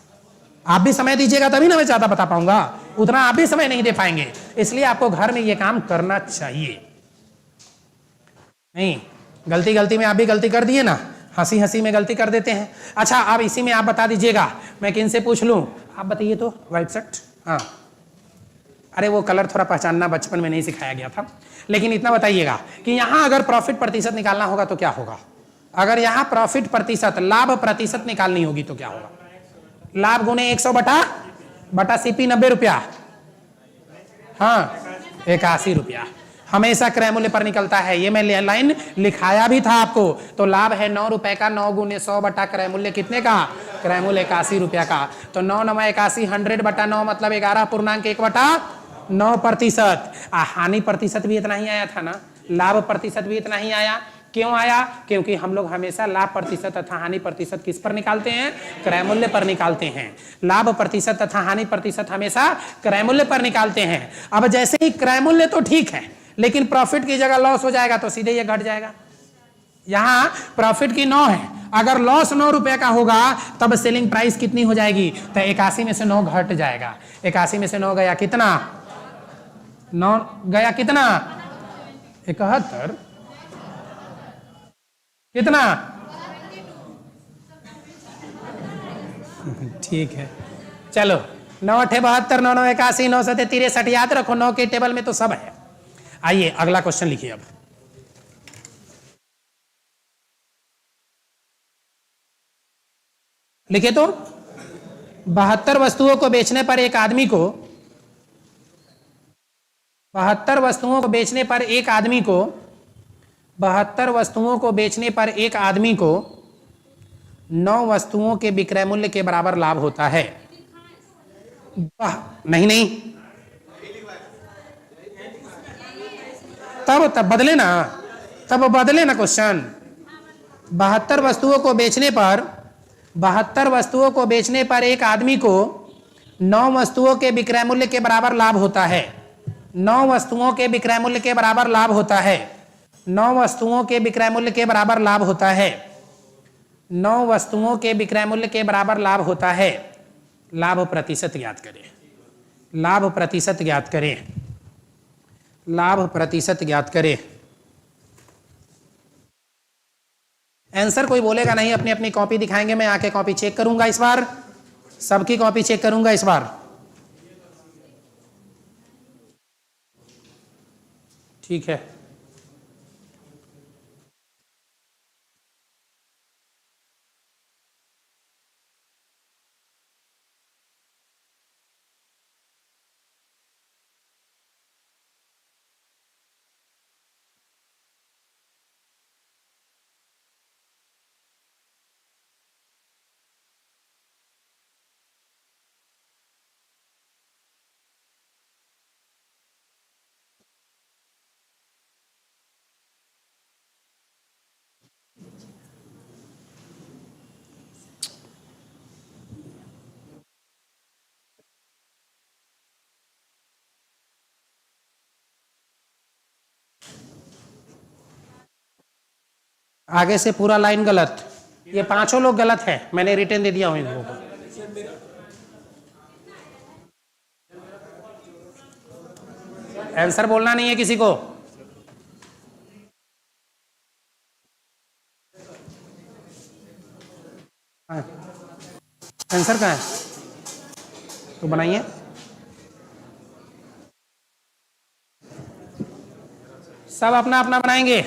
आप भी समय दीजिएगा तभी ना मैं ज्यादा बता पाऊंगा, उतना आप भी समय नहीं दे पाएंगे। इसलिए आपको घर में ये काम करना चाहिए। नहीं, गलती गलती में आप भी गलती कर दिए ना, हंसी हंसी में गलती कर देते हैं। अच्छा, अब इसी में आप बता दीजिएगा, मैं किन से पूछ लूं? आप बताइए तो, व्हाइट शर्ट। हाँ, अरे वो कलर थोड़ा पहचानना बचपन में नहीं सिखाया गया था, लेकिन इतना बताइएगा कि यहां अगर प्रॉफिट प्रतिशत निकालना होगा तो क्या होगा? अगर यहां प्रॉफिट प्रतिशत, लाभ प्रतिशत निकालनी होगी तो क्या होगा? लाभ गुने 100 बटा सीपी ₹90, हाँ ₹81 हमेशा क्रय मूल्य पर निकलता है। ये मैं लाइन लिखाया भी था आपको। तो लाभ है ₹9 का, 9 गुने 100 बटा क्रय मूल्य कितने का? क्रय मूल्य ₹81 का। तो 9 9 81, 100 बटा 9 मतलब 11.1/9%। हानि प्रतिशत भी इतना ही आया था ना, लाभ प्रतिशत भी इतना ही आया। क्यों आया? क्योंकि हम लोग हमेशा लाभ प्रतिशत तथा हानि प्रतिशत किस पर निकालते हैं? क्रय मूल्य पर निकालते हैं। लाभ प्रतिशत तथा हानि प्रतिशत हमेशा क्रय मूल्य पर निकालते हैं। अब जैसे ही क्रय मूल्य तो ठीक है, लेकिन प्रॉफिट की जगह लॉस हो जाएगा तो सीधे ये घट जाएगा। यहां प्रॉफिट की 9 है, अगर लॉस 9 रुपए का होगा तब सेलिंग प्राइस कितनी हो जाएगी? तो 81 में से 9 घट जाएगा। 81 में से 9 गया कितना? 9 गया कितना? 71। कितना? ठीक है, चलो 9 8 72 9 9 81 9 7 63 याद रखो, 9 के टेबल में तो सब है। आइए अगला क्वेश्चन लिखिए। अब लिखे तो 72 वस्तुओं को बेचने पर एक आदमी को 72 वस्तुओं को बेचने पर एक आदमी को 72 वस्तुओं को बेचने पर एक आदमी को 9 वस्तुओं के विक्रय मूल्य के बराबर लाभ होता है। नहीं नहीं, तब बदले ना, तब बदले ना क्वेश्चन। 72 वस्तुओं को बेचने पर 72 वस्तुओं को बेचने पर एक आदमी को 9 वस्तुओं के विक्रय मूल्य के बराबर लाभ होता है। 9 वस्तुओं के विक्रय मूल्य के बराबर लाभ होता है। 9 वस्तुओं के विक्रय मूल्य के बराबर लाभ होता है। 9 वस्तुओं के विक्रय मूल्य के बराबर लाभ होता है। लाभ प्रतिशत ज्ञात करें। लाभ प्रतिशत ज्ञात करें। लाभ प्रतिशत ज्ञात करें। आंसर कोई बोलेगा नहीं, अपनी अपनी कॉपी दिखाएंगे। मैं आके कॉपी चेक करूंगा इस बार, सबकी कॉपी चेक करूंगा इस बार। ठीक है, आगे से पूरा लाइन गलत। ये पांचों लोग गलत है, मैंने रिटर्न दे दिया हूं इन लोगों को। आंसर बोलना नहीं है किसी को। आंसर कहाँ है? तो बनाइए। सब अपना अपना बनाएंगे।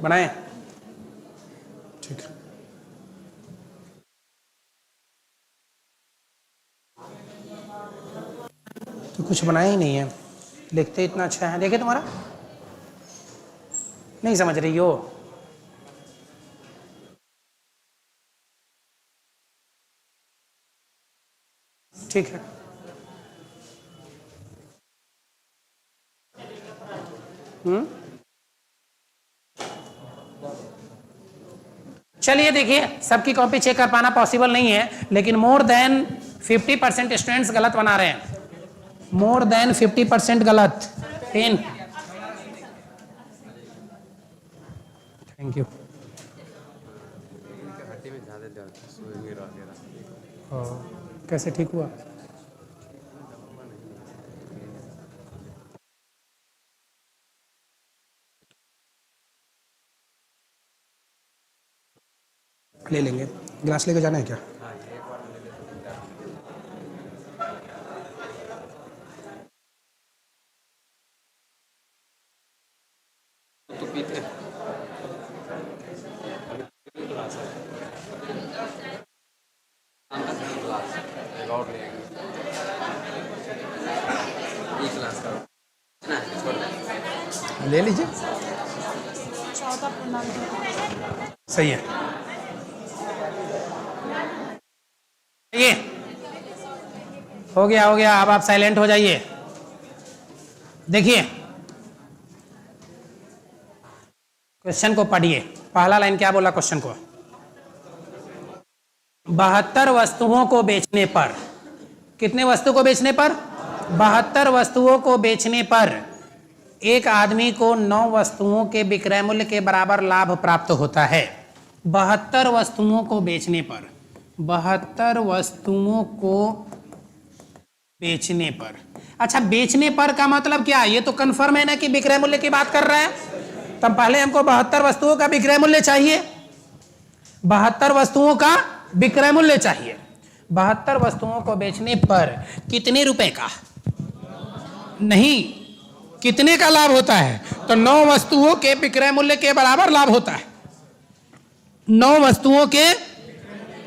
बनाए? ठीक है, तो कुछ बनाया ही नहीं है। लिखते इतना अच्छा है, देखे तुम्हारा नहीं समझ रही हो। ठीक है, चलिए देखिए, सबकी कॉपी चेक कर पाना पॉसिबल नहीं है, लेकिन मोर देन 50% स्टूडेंट्स गलत बना रहे हैं। मोर देन 50% गलत। In thank you. कैसे ठीक हुआ? ले लेंगे, ग्लास लेकर जाना है क्या? ले लीजिए, सही है। ये हो गया हो गया, अब आप साइलेंट हो जाइए। देखिए क्वेश्चन को पढ़िए, पहला लाइन क्या बोला क्वेश्चन को? 72 वस्तुओं को बेचने पर, कितने वस्तु को बेचने पर? 72 वस्तुओं को बेचने पर एक आदमी को 9 वस्तुओं के विक्रय मूल्य के बराबर लाभ प्राप्त होता है। 72 वस्तुओं को बेचने पर, 72 वस्तुओं को बेचने पर। अच्छा, बेचने पर का मतलब क्या? ये तो कंफर्म है ना कि विक्रय मूल्य की बात कर रहा है। तब पहले हमको 72 वस्तुओं का विक्रय मूल्य चाहिए, 72 वस्तुओं का विक्रय मूल्य चाहिए। 72 वस्तुओं को बेचने पर कितने रुपए का, नहीं कितने का लाभ होता है? तो 9 वस्तुओं के विक्रय मूल्य के बराबर लाभ होता है। 9 वस्तुओं के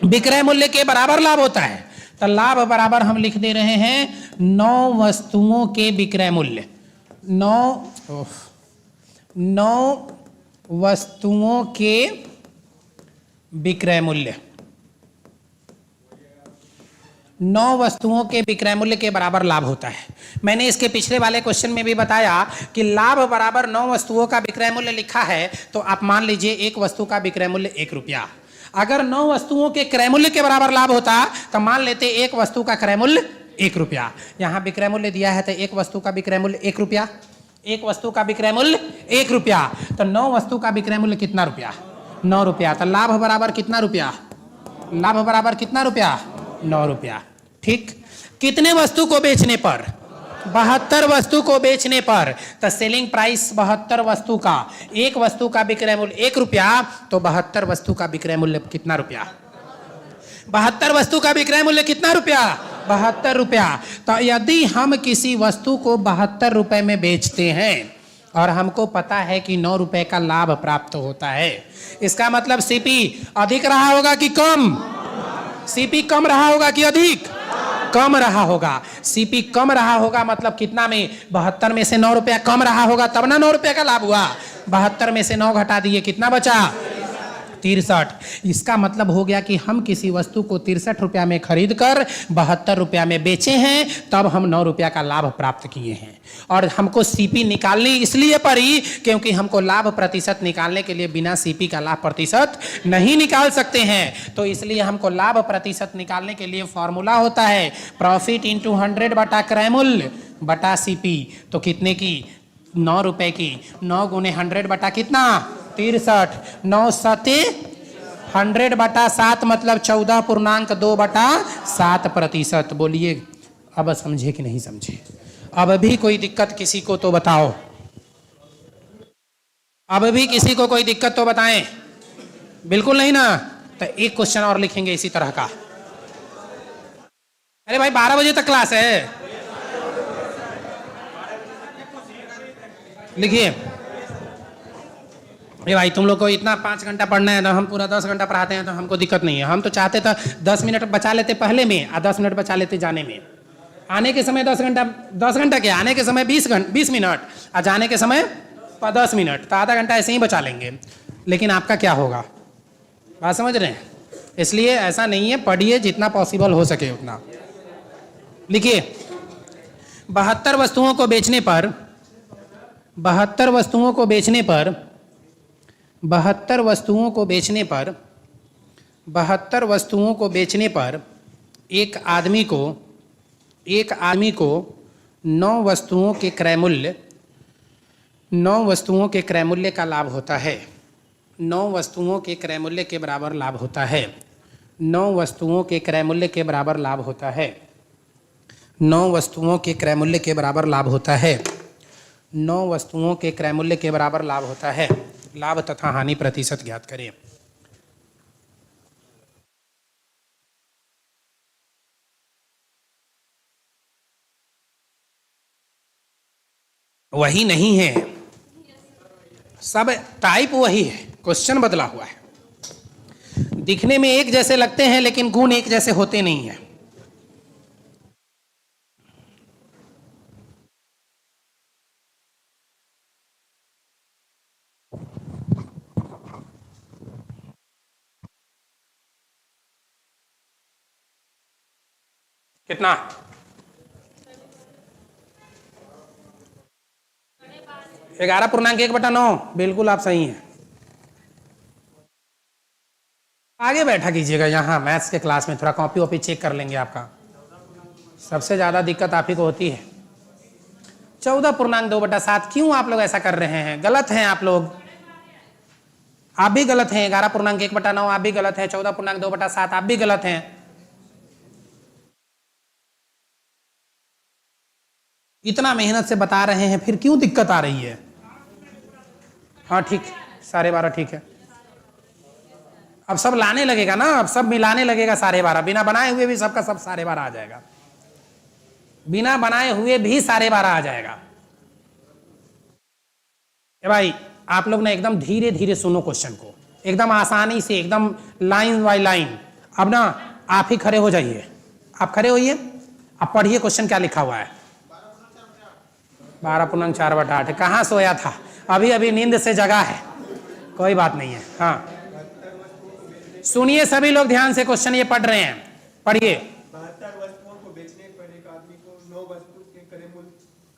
विक्रय मूल्य के बराबर लाभ होता है। तो लाभ बराबर हम लिख दे रहे हैं 9 वस्तुओं के विक्रय मूल्य, 9 वस्तुओं के विक्रय मूल्य, 9 वस्तुओं के विक्रय मूल्य के बराबर लाभ होता है। मैंने इसके पिछले वाले क्वेश्चन में भी बताया कि लाभ बराबर 9 वस्तुओं का विक्रय मूल्य लिखा है, तो आप मान लीजिए एक वस्तु का विक्रय मूल्य 1 रुपया। अगर 9 वस्तुओं के क्रय मूल्य के बराबर लाभ होता तो मान लेते एक वस्तु का क्रय मूल्य 1 रुपया। यहाँ विक्रय मूल्य दिया है तो एक वस्तु का विक्रय मूल्य 1 रुपया, एक वस्तु का विक्रय मूल्य 1 रुपया, तो 9 वस्तु का विक्रय मूल्य कितना रुपया? 9 रुपया। तो लाभ बराबर कितना रुपया? लाभ बराबर कितना रुपया? 9 रुपया। ठीक, कितने वस्तु को बेचने पर? 72 वस्तु को बेचने पर। तो सेलिंग प्राइस 72 वस्तु का, एक वस्तु का विक्रय मूल्य 1 रुपया, तो 72 वस्तु का विक्रय मूल्य कितना रुपया? 72 वस्तु का विक्रय मूल्य कितना रुपया? 72 रुपया। तो यदि हम किसी वस्तु को 72 रुपए में बेचते हैं और हमको पता है कि 9 रुपए का लाभ प्राप्त होता है, इसका मतलब सीपी अधिक रहा होगा कि कम? सीपी कम रहा होगा कि अधिक? कम रहा होगा। सीपी कम रहा होगा मतलब कितना में? 72 में से 9 रुपया कम रहा होगा, तब ना 9 रुपया का लाभ हुआ। 72 में से 9 घटा दिए, कितना बचा? 63। इसका मतलब हो गया कि हम किसी वस्तु को 63 रुपया में खरीद कर 72 रुपया में बेचे हैं, तब हम 9 रुपया का लाभ प्राप्त किए हैं। और हमको सीपी निकालनी इसलिए पड़ी क्योंकि हमको लाभ प्रतिशत निकालने के लिए बिना सीपी का लाभ प्रतिशत नहीं निकाल सकते हैं। तो इसलिए हमको लाभ प्रतिशत निकालने के लिए फॉर्मूला होता है प्रॉफिट इंटू 100 बटा क्रय मूल्य बटा सीपी। तो कितने की? 9 रुपए की। 9 गुने 100 बटा कितना? 63। 9 सते 100 बटा 7 मतलब 14.2 बटा 7%। बोलिए अब समझे कि नहीं समझे? अब भी कोई दिक्कत किसी को तो बताओ, अब भी किसी को कोई दिक्कत तो बताएं। बिल्कुल नहीं ना? तो एक क्वेश्चन और लिखेंगे इसी तरह का। अरे भाई 12 बजे तक क्लास है, लिखिए। ये भाई तुम लोग को इतना 5 घंटा पढ़ना है ना, हम पूरा 10 घंटा पढ़ाते हैं तो हमको दिक्कत नहीं है। हम तो चाहते तो 10 मिनट बचा लेते पहले में और 10 मिनट बचा लेते जाने में। आने के समय 10 घंटा क्या, आने के समय 20 मिनट और जाने के समय 10 मिनट, तो आधा घंटा ऐसे ही बचा लेंगे। लेकिन आपका क्या होगा, बात समझ रहे हैं? इसलिए ऐसा नहीं है, पढ़िए जितना पॉसिबल हो सके उतना। लिखिए 72 वस्तुओं को बेचने पर 72 वस्तुओं को बेचने पर 72 वस्तुओं को बेचने पर 72 वस्तुओं को बेचने पर एक आदमी को 9 वस्तुओं के क्रय मूल्य 9 वस्तुओं के क्रय मूल्य का लाभ होता है। 9 वस्तुओं के क्रय मूल्य के बराबर लाभ होता है। 9 वस्तुओं के क्रय मूल्य के बराबर लाभ होता है। 9 वस्तुओं के क्रय मूल्य के बराबर लाभ होता है। 9 वस्तुओं के क्रय मूल्य के बराबर लाभ होता है। लाभ तथा हानि प्रतिशत ज्ञात करें। वही नहीं है, सब टाइप वही है, क्वेश्चन बदला हुआ है। दिखने में एक जैसे लगते हैं लेकिन गुण एक जैसे होते नहीं है। कितना? 11.1/9, बिल्कुल आप सही हैं। आगे बैठा कीजिएगा यहाँ मैथ्स के क्लास में, थोड़ा कॉपी वॉपी चेक कर लेंगे आपका। सबसे ज्यादा दिक्कत आप ही को होती है। 14.2/7 क्यों आप लोग ऐसा कर रहे हैं? गलत हैं आप लोग, आप भी गलत हैं। 11.1/9 आप भी गलत हैं, 14.2/7 आप भी गलत हैं। इतना मेहनत से बता रहे हैं, फिर क्यों दिक्कत आ रही है? हाँ ठीक, 12.5 ठीक है। अब सब लाने लगेगा ना, अब सब मिलाने लगेगा 12.5, बिना बनाए हुए भी सबका सब 12.5 आ जाएगा, बिना बनाए हुए भी 12.5 आ जाएगा। ए भाई आप लोग ना एकदम धीरे धीरे सुनो क्वेश्चन को, एकदम आसानी से, एकदम लाइन बाय लाइन। अब ना आप ही खड़े हो जाइए, आप खड़े होइए, अब पढ़िए क्वेश्चन क्या लिखा हुआ है। 12.4/8 कहाँ सोया था? अभी अभी नींद से जगा है, कोई बात नहीं है। हाँ सुनिए सभी लोग ध्यान से, क्वेश्चन ये पढ़ रहे हैं, पढ़िए। 72 वस्तुओं को बेचने पर एक आदमी को 9 वस्तु के क्रय मूल्य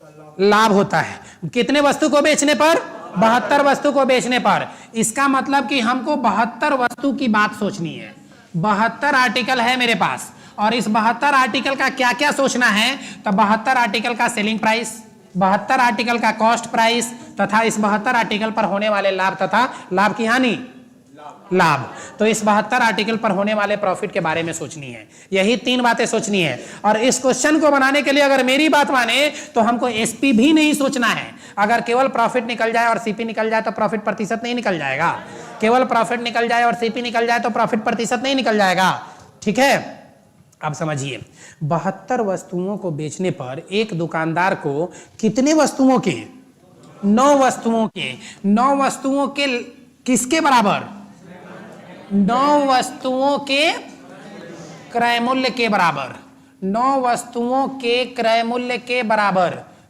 का लाभ होता है। कितने वस्तु को बेचने पर? 72 वस्तु को बेचने पर। इसका मतलब कि हमको 72 वस्तु की बात सोचनी है। 72 आर्टिकल है मेरे पास, और इस 72 आर्टिकल का क्या क्या सोचना है? तो 72 आर्टिकल का सेलिंग प्राइस, 72 आर्टिकल का कॉस्ट प्राइस, तथा इस 72 आर्टिकल पर होने वाले लाभ तथा लाभ की हानि, लाभ। तो इस 72 आर्टिकल पर होने वाले प्रॉफिट के बारे में सोचनी है। यही 3 बातें सोचनी है। और इस क्वेश्चन को बनाने के लिए अगर मेरी बात माने तो हमको एसपी भी नहीं सोचना है। अगर केवल प्रॉफिट निकल जाए और सीपी निकल जाए तो प्रॉफिट प्रतिशत नहीं निकल जाएगा। केवल प्रॉफिट निकल जाए और सीपी निकल जाए तो प्रॉफिट प्रतिशत नहीं निकल जाएगा। ठीक है, अब समझिए, 72 वस्तुओं को बेचने पर एक दुकानदार को कितने वस्तुओं के? 9 वस्तुओं के। 9 वस्तुओं के किसके बराबर? 9 वस्तुओं के क्रय मूल्य के बराबर। 9 वस्तुओं के क्रय मूल्य के बराबर,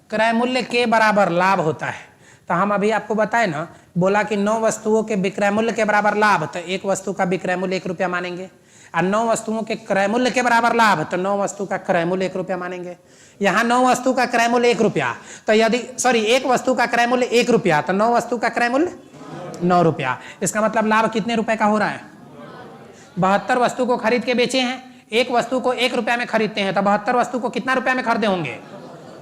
क्रय मूल्य के बराबर लाभ होता है। तो हम अभी आपको बताए ना, बोला कि 9 वस्तुओं के विक्रय मूल्य के बराबर लाभ, तो एक वस्तु का विक्रय मूल्य 1 रुपया मानेंगे। और 9 वस्तुओं के क्रय मूल्य के बराबर लाभ, तो 9 वस्तु का क्रय मूल्य 1 रुपया मानेंगे। यहाँ 9 वस्तु का क्रय मूल्य 1 रुपया, तो यदि एक वस्तु का क्रय मूल्य 1 रुपया, तो 9 वस्तु का क्रय मूल्य 9 रुपया। इसका मतलब लाभ कितने रुपए का हो रहा है? 72 वस्तु को खरीद के बेचे हैं, एक वस्तु को 1 रुपया में खरीदते हैं, तो 72 वस्तु को कितना रुपया में खरीदे होंगे?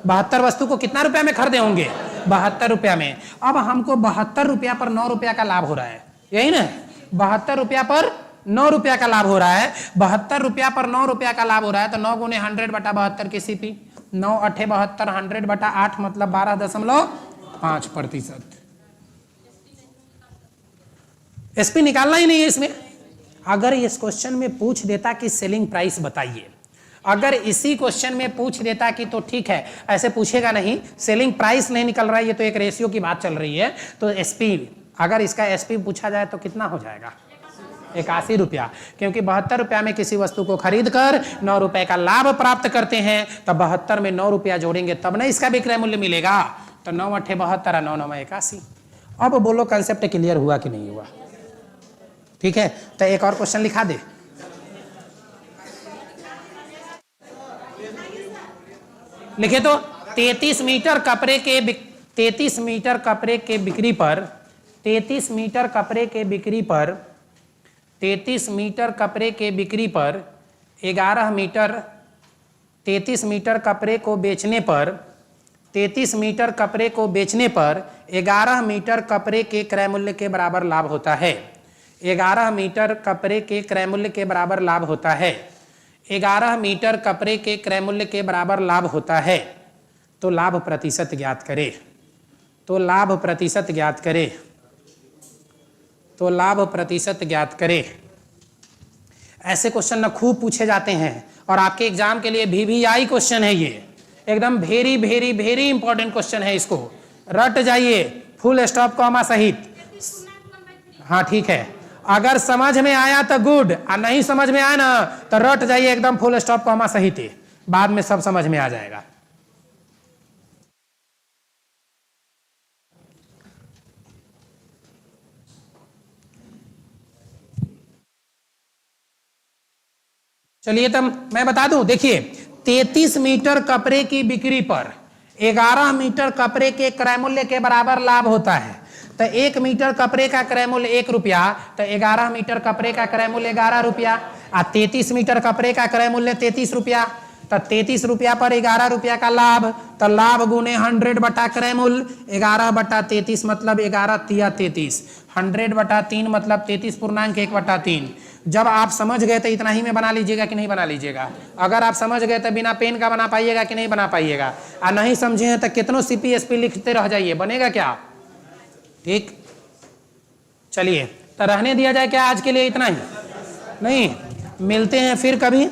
72 वस्तु को कितना रुपया में खरीदे होंगे? 72 रुपया में। अब हमको 72 रुपया पर 9 रुपया का लाभ हो रहा है, यही ना? 72 रुपया पर 9 रुपया का लाभ हो रहा है। 72 रुपया पर 9 रुपया का लाभ हो रहा है, तो 9 गुने 100/72 की सीपी, 9 8 72, 100/8 मतलब 12.5%। एसपी निकालना ही नहीं है इसमें। अगर इस क्वेश्चन में पूछ देता कि सेलिंग प्राइस बताइए, अगर इसी क्वेश्चन में पूछ देता कि तो ठीक है, ऐसे पूछेगा नहीं, सेलिंग प्राइस नहीं निकल रहा है, ये तो एक रेशियो की बात चल रही है, तो एसपी, अगर इसका एसपी पूछा जाए तो कितना हो जाएगा? 81 रुपया। क्योंकि 72 रुपया में किसी वस्तु को खरीद कर 9 रुपए का लाभ प्राप्त करते हैं, तब 72 में 9 रुपया जोड़ेंगे तब ना इसका विक्रय मूल्य मिलेगा। तो 9 8 72, 9 9 81। अब बोलो कंसेप्ट क्लियर हुआ कि नहीं हुआ? ठीक है, तो एक और क्वेश्चन लिखा दे। लिखे तो 33 मीटर कपड़े के 33 मीटर कपड़े के बिक्री पर 33 मीटर कपड़े के बिक्री पर 33 मीटर कपड़े के बिक्री पर 11 मीटर 33 मीटर कपड़े को बेचने पर 33 मीटर कपड़े को बेचने पर 11 मीटर कपड़े के क्रय मूल्य के बराबर लाभ होता है। 11 मीटर कपड़े के क्रय मूल्य के बराबर लाभ होता है। 11 मीटर कपड़े के क्रय मूल्य के बराबर लाभ होता है। तो लाभ प्रतिशत ज्ञात करें। तो लाभ प्रतिशत ज्ञात करें। तो लाभ प्रतिशत ज्ञात करें। ऐसे क्वेश्चन न खूब पूछे जाते हैं, और आपके एग्जाम के लिए VVI क्वेश्चन है ये, एकदम very very very important question है। इसको रट जाइए फुल स्टॉप कॉमा सहित। हाँ ठीक है, अगर समझ में आया तो गुड, और नहीं समझ में आया ना तो रट जाइए एकदम फुल स्टॉप कॉमा सहित, बाद में सब समझ में आ जाएगा। चलिए तब मैं बता दूं, देखिए 33 मीटर कपड़े की बिक्री पर 11 मीटर कपड़े के क्रय मूल्य के बराबर लाभ होता है। तो 1 मीटर कपड़े का क्रय मूल्य 1 रुपया, तो 11 मीटर कपड़े का क्रय मूल्य 11 रुपया, और 33 मीटर कपड़े का क्रय मूल्य 33 रुपया, तो 33 रुपया पर 11 रुपया का लाभ, तो लाभ गुने 100 बटा क्रय मूल्य, 11 बटा 33 मतलब 11 तिया 33, 100 बटा 3 मतलब 33.1/3। जब आप समझ गए तो इतना ही में बना लीजिएगा कि नहीं बना लीजिएगा। अगर आप समझ गए तो बिना पेन का बना पाइएगा कि नहीं बना पाइएगा, और नहीं समझे हैं तो कितनों CPSP लिखते रह जाइए, बनेगा क्या? ठीक, चलिए तो रहने दिया जाए क्या आज के लिए, इतना ही? नहीं, मिलते हैं फिर कभी।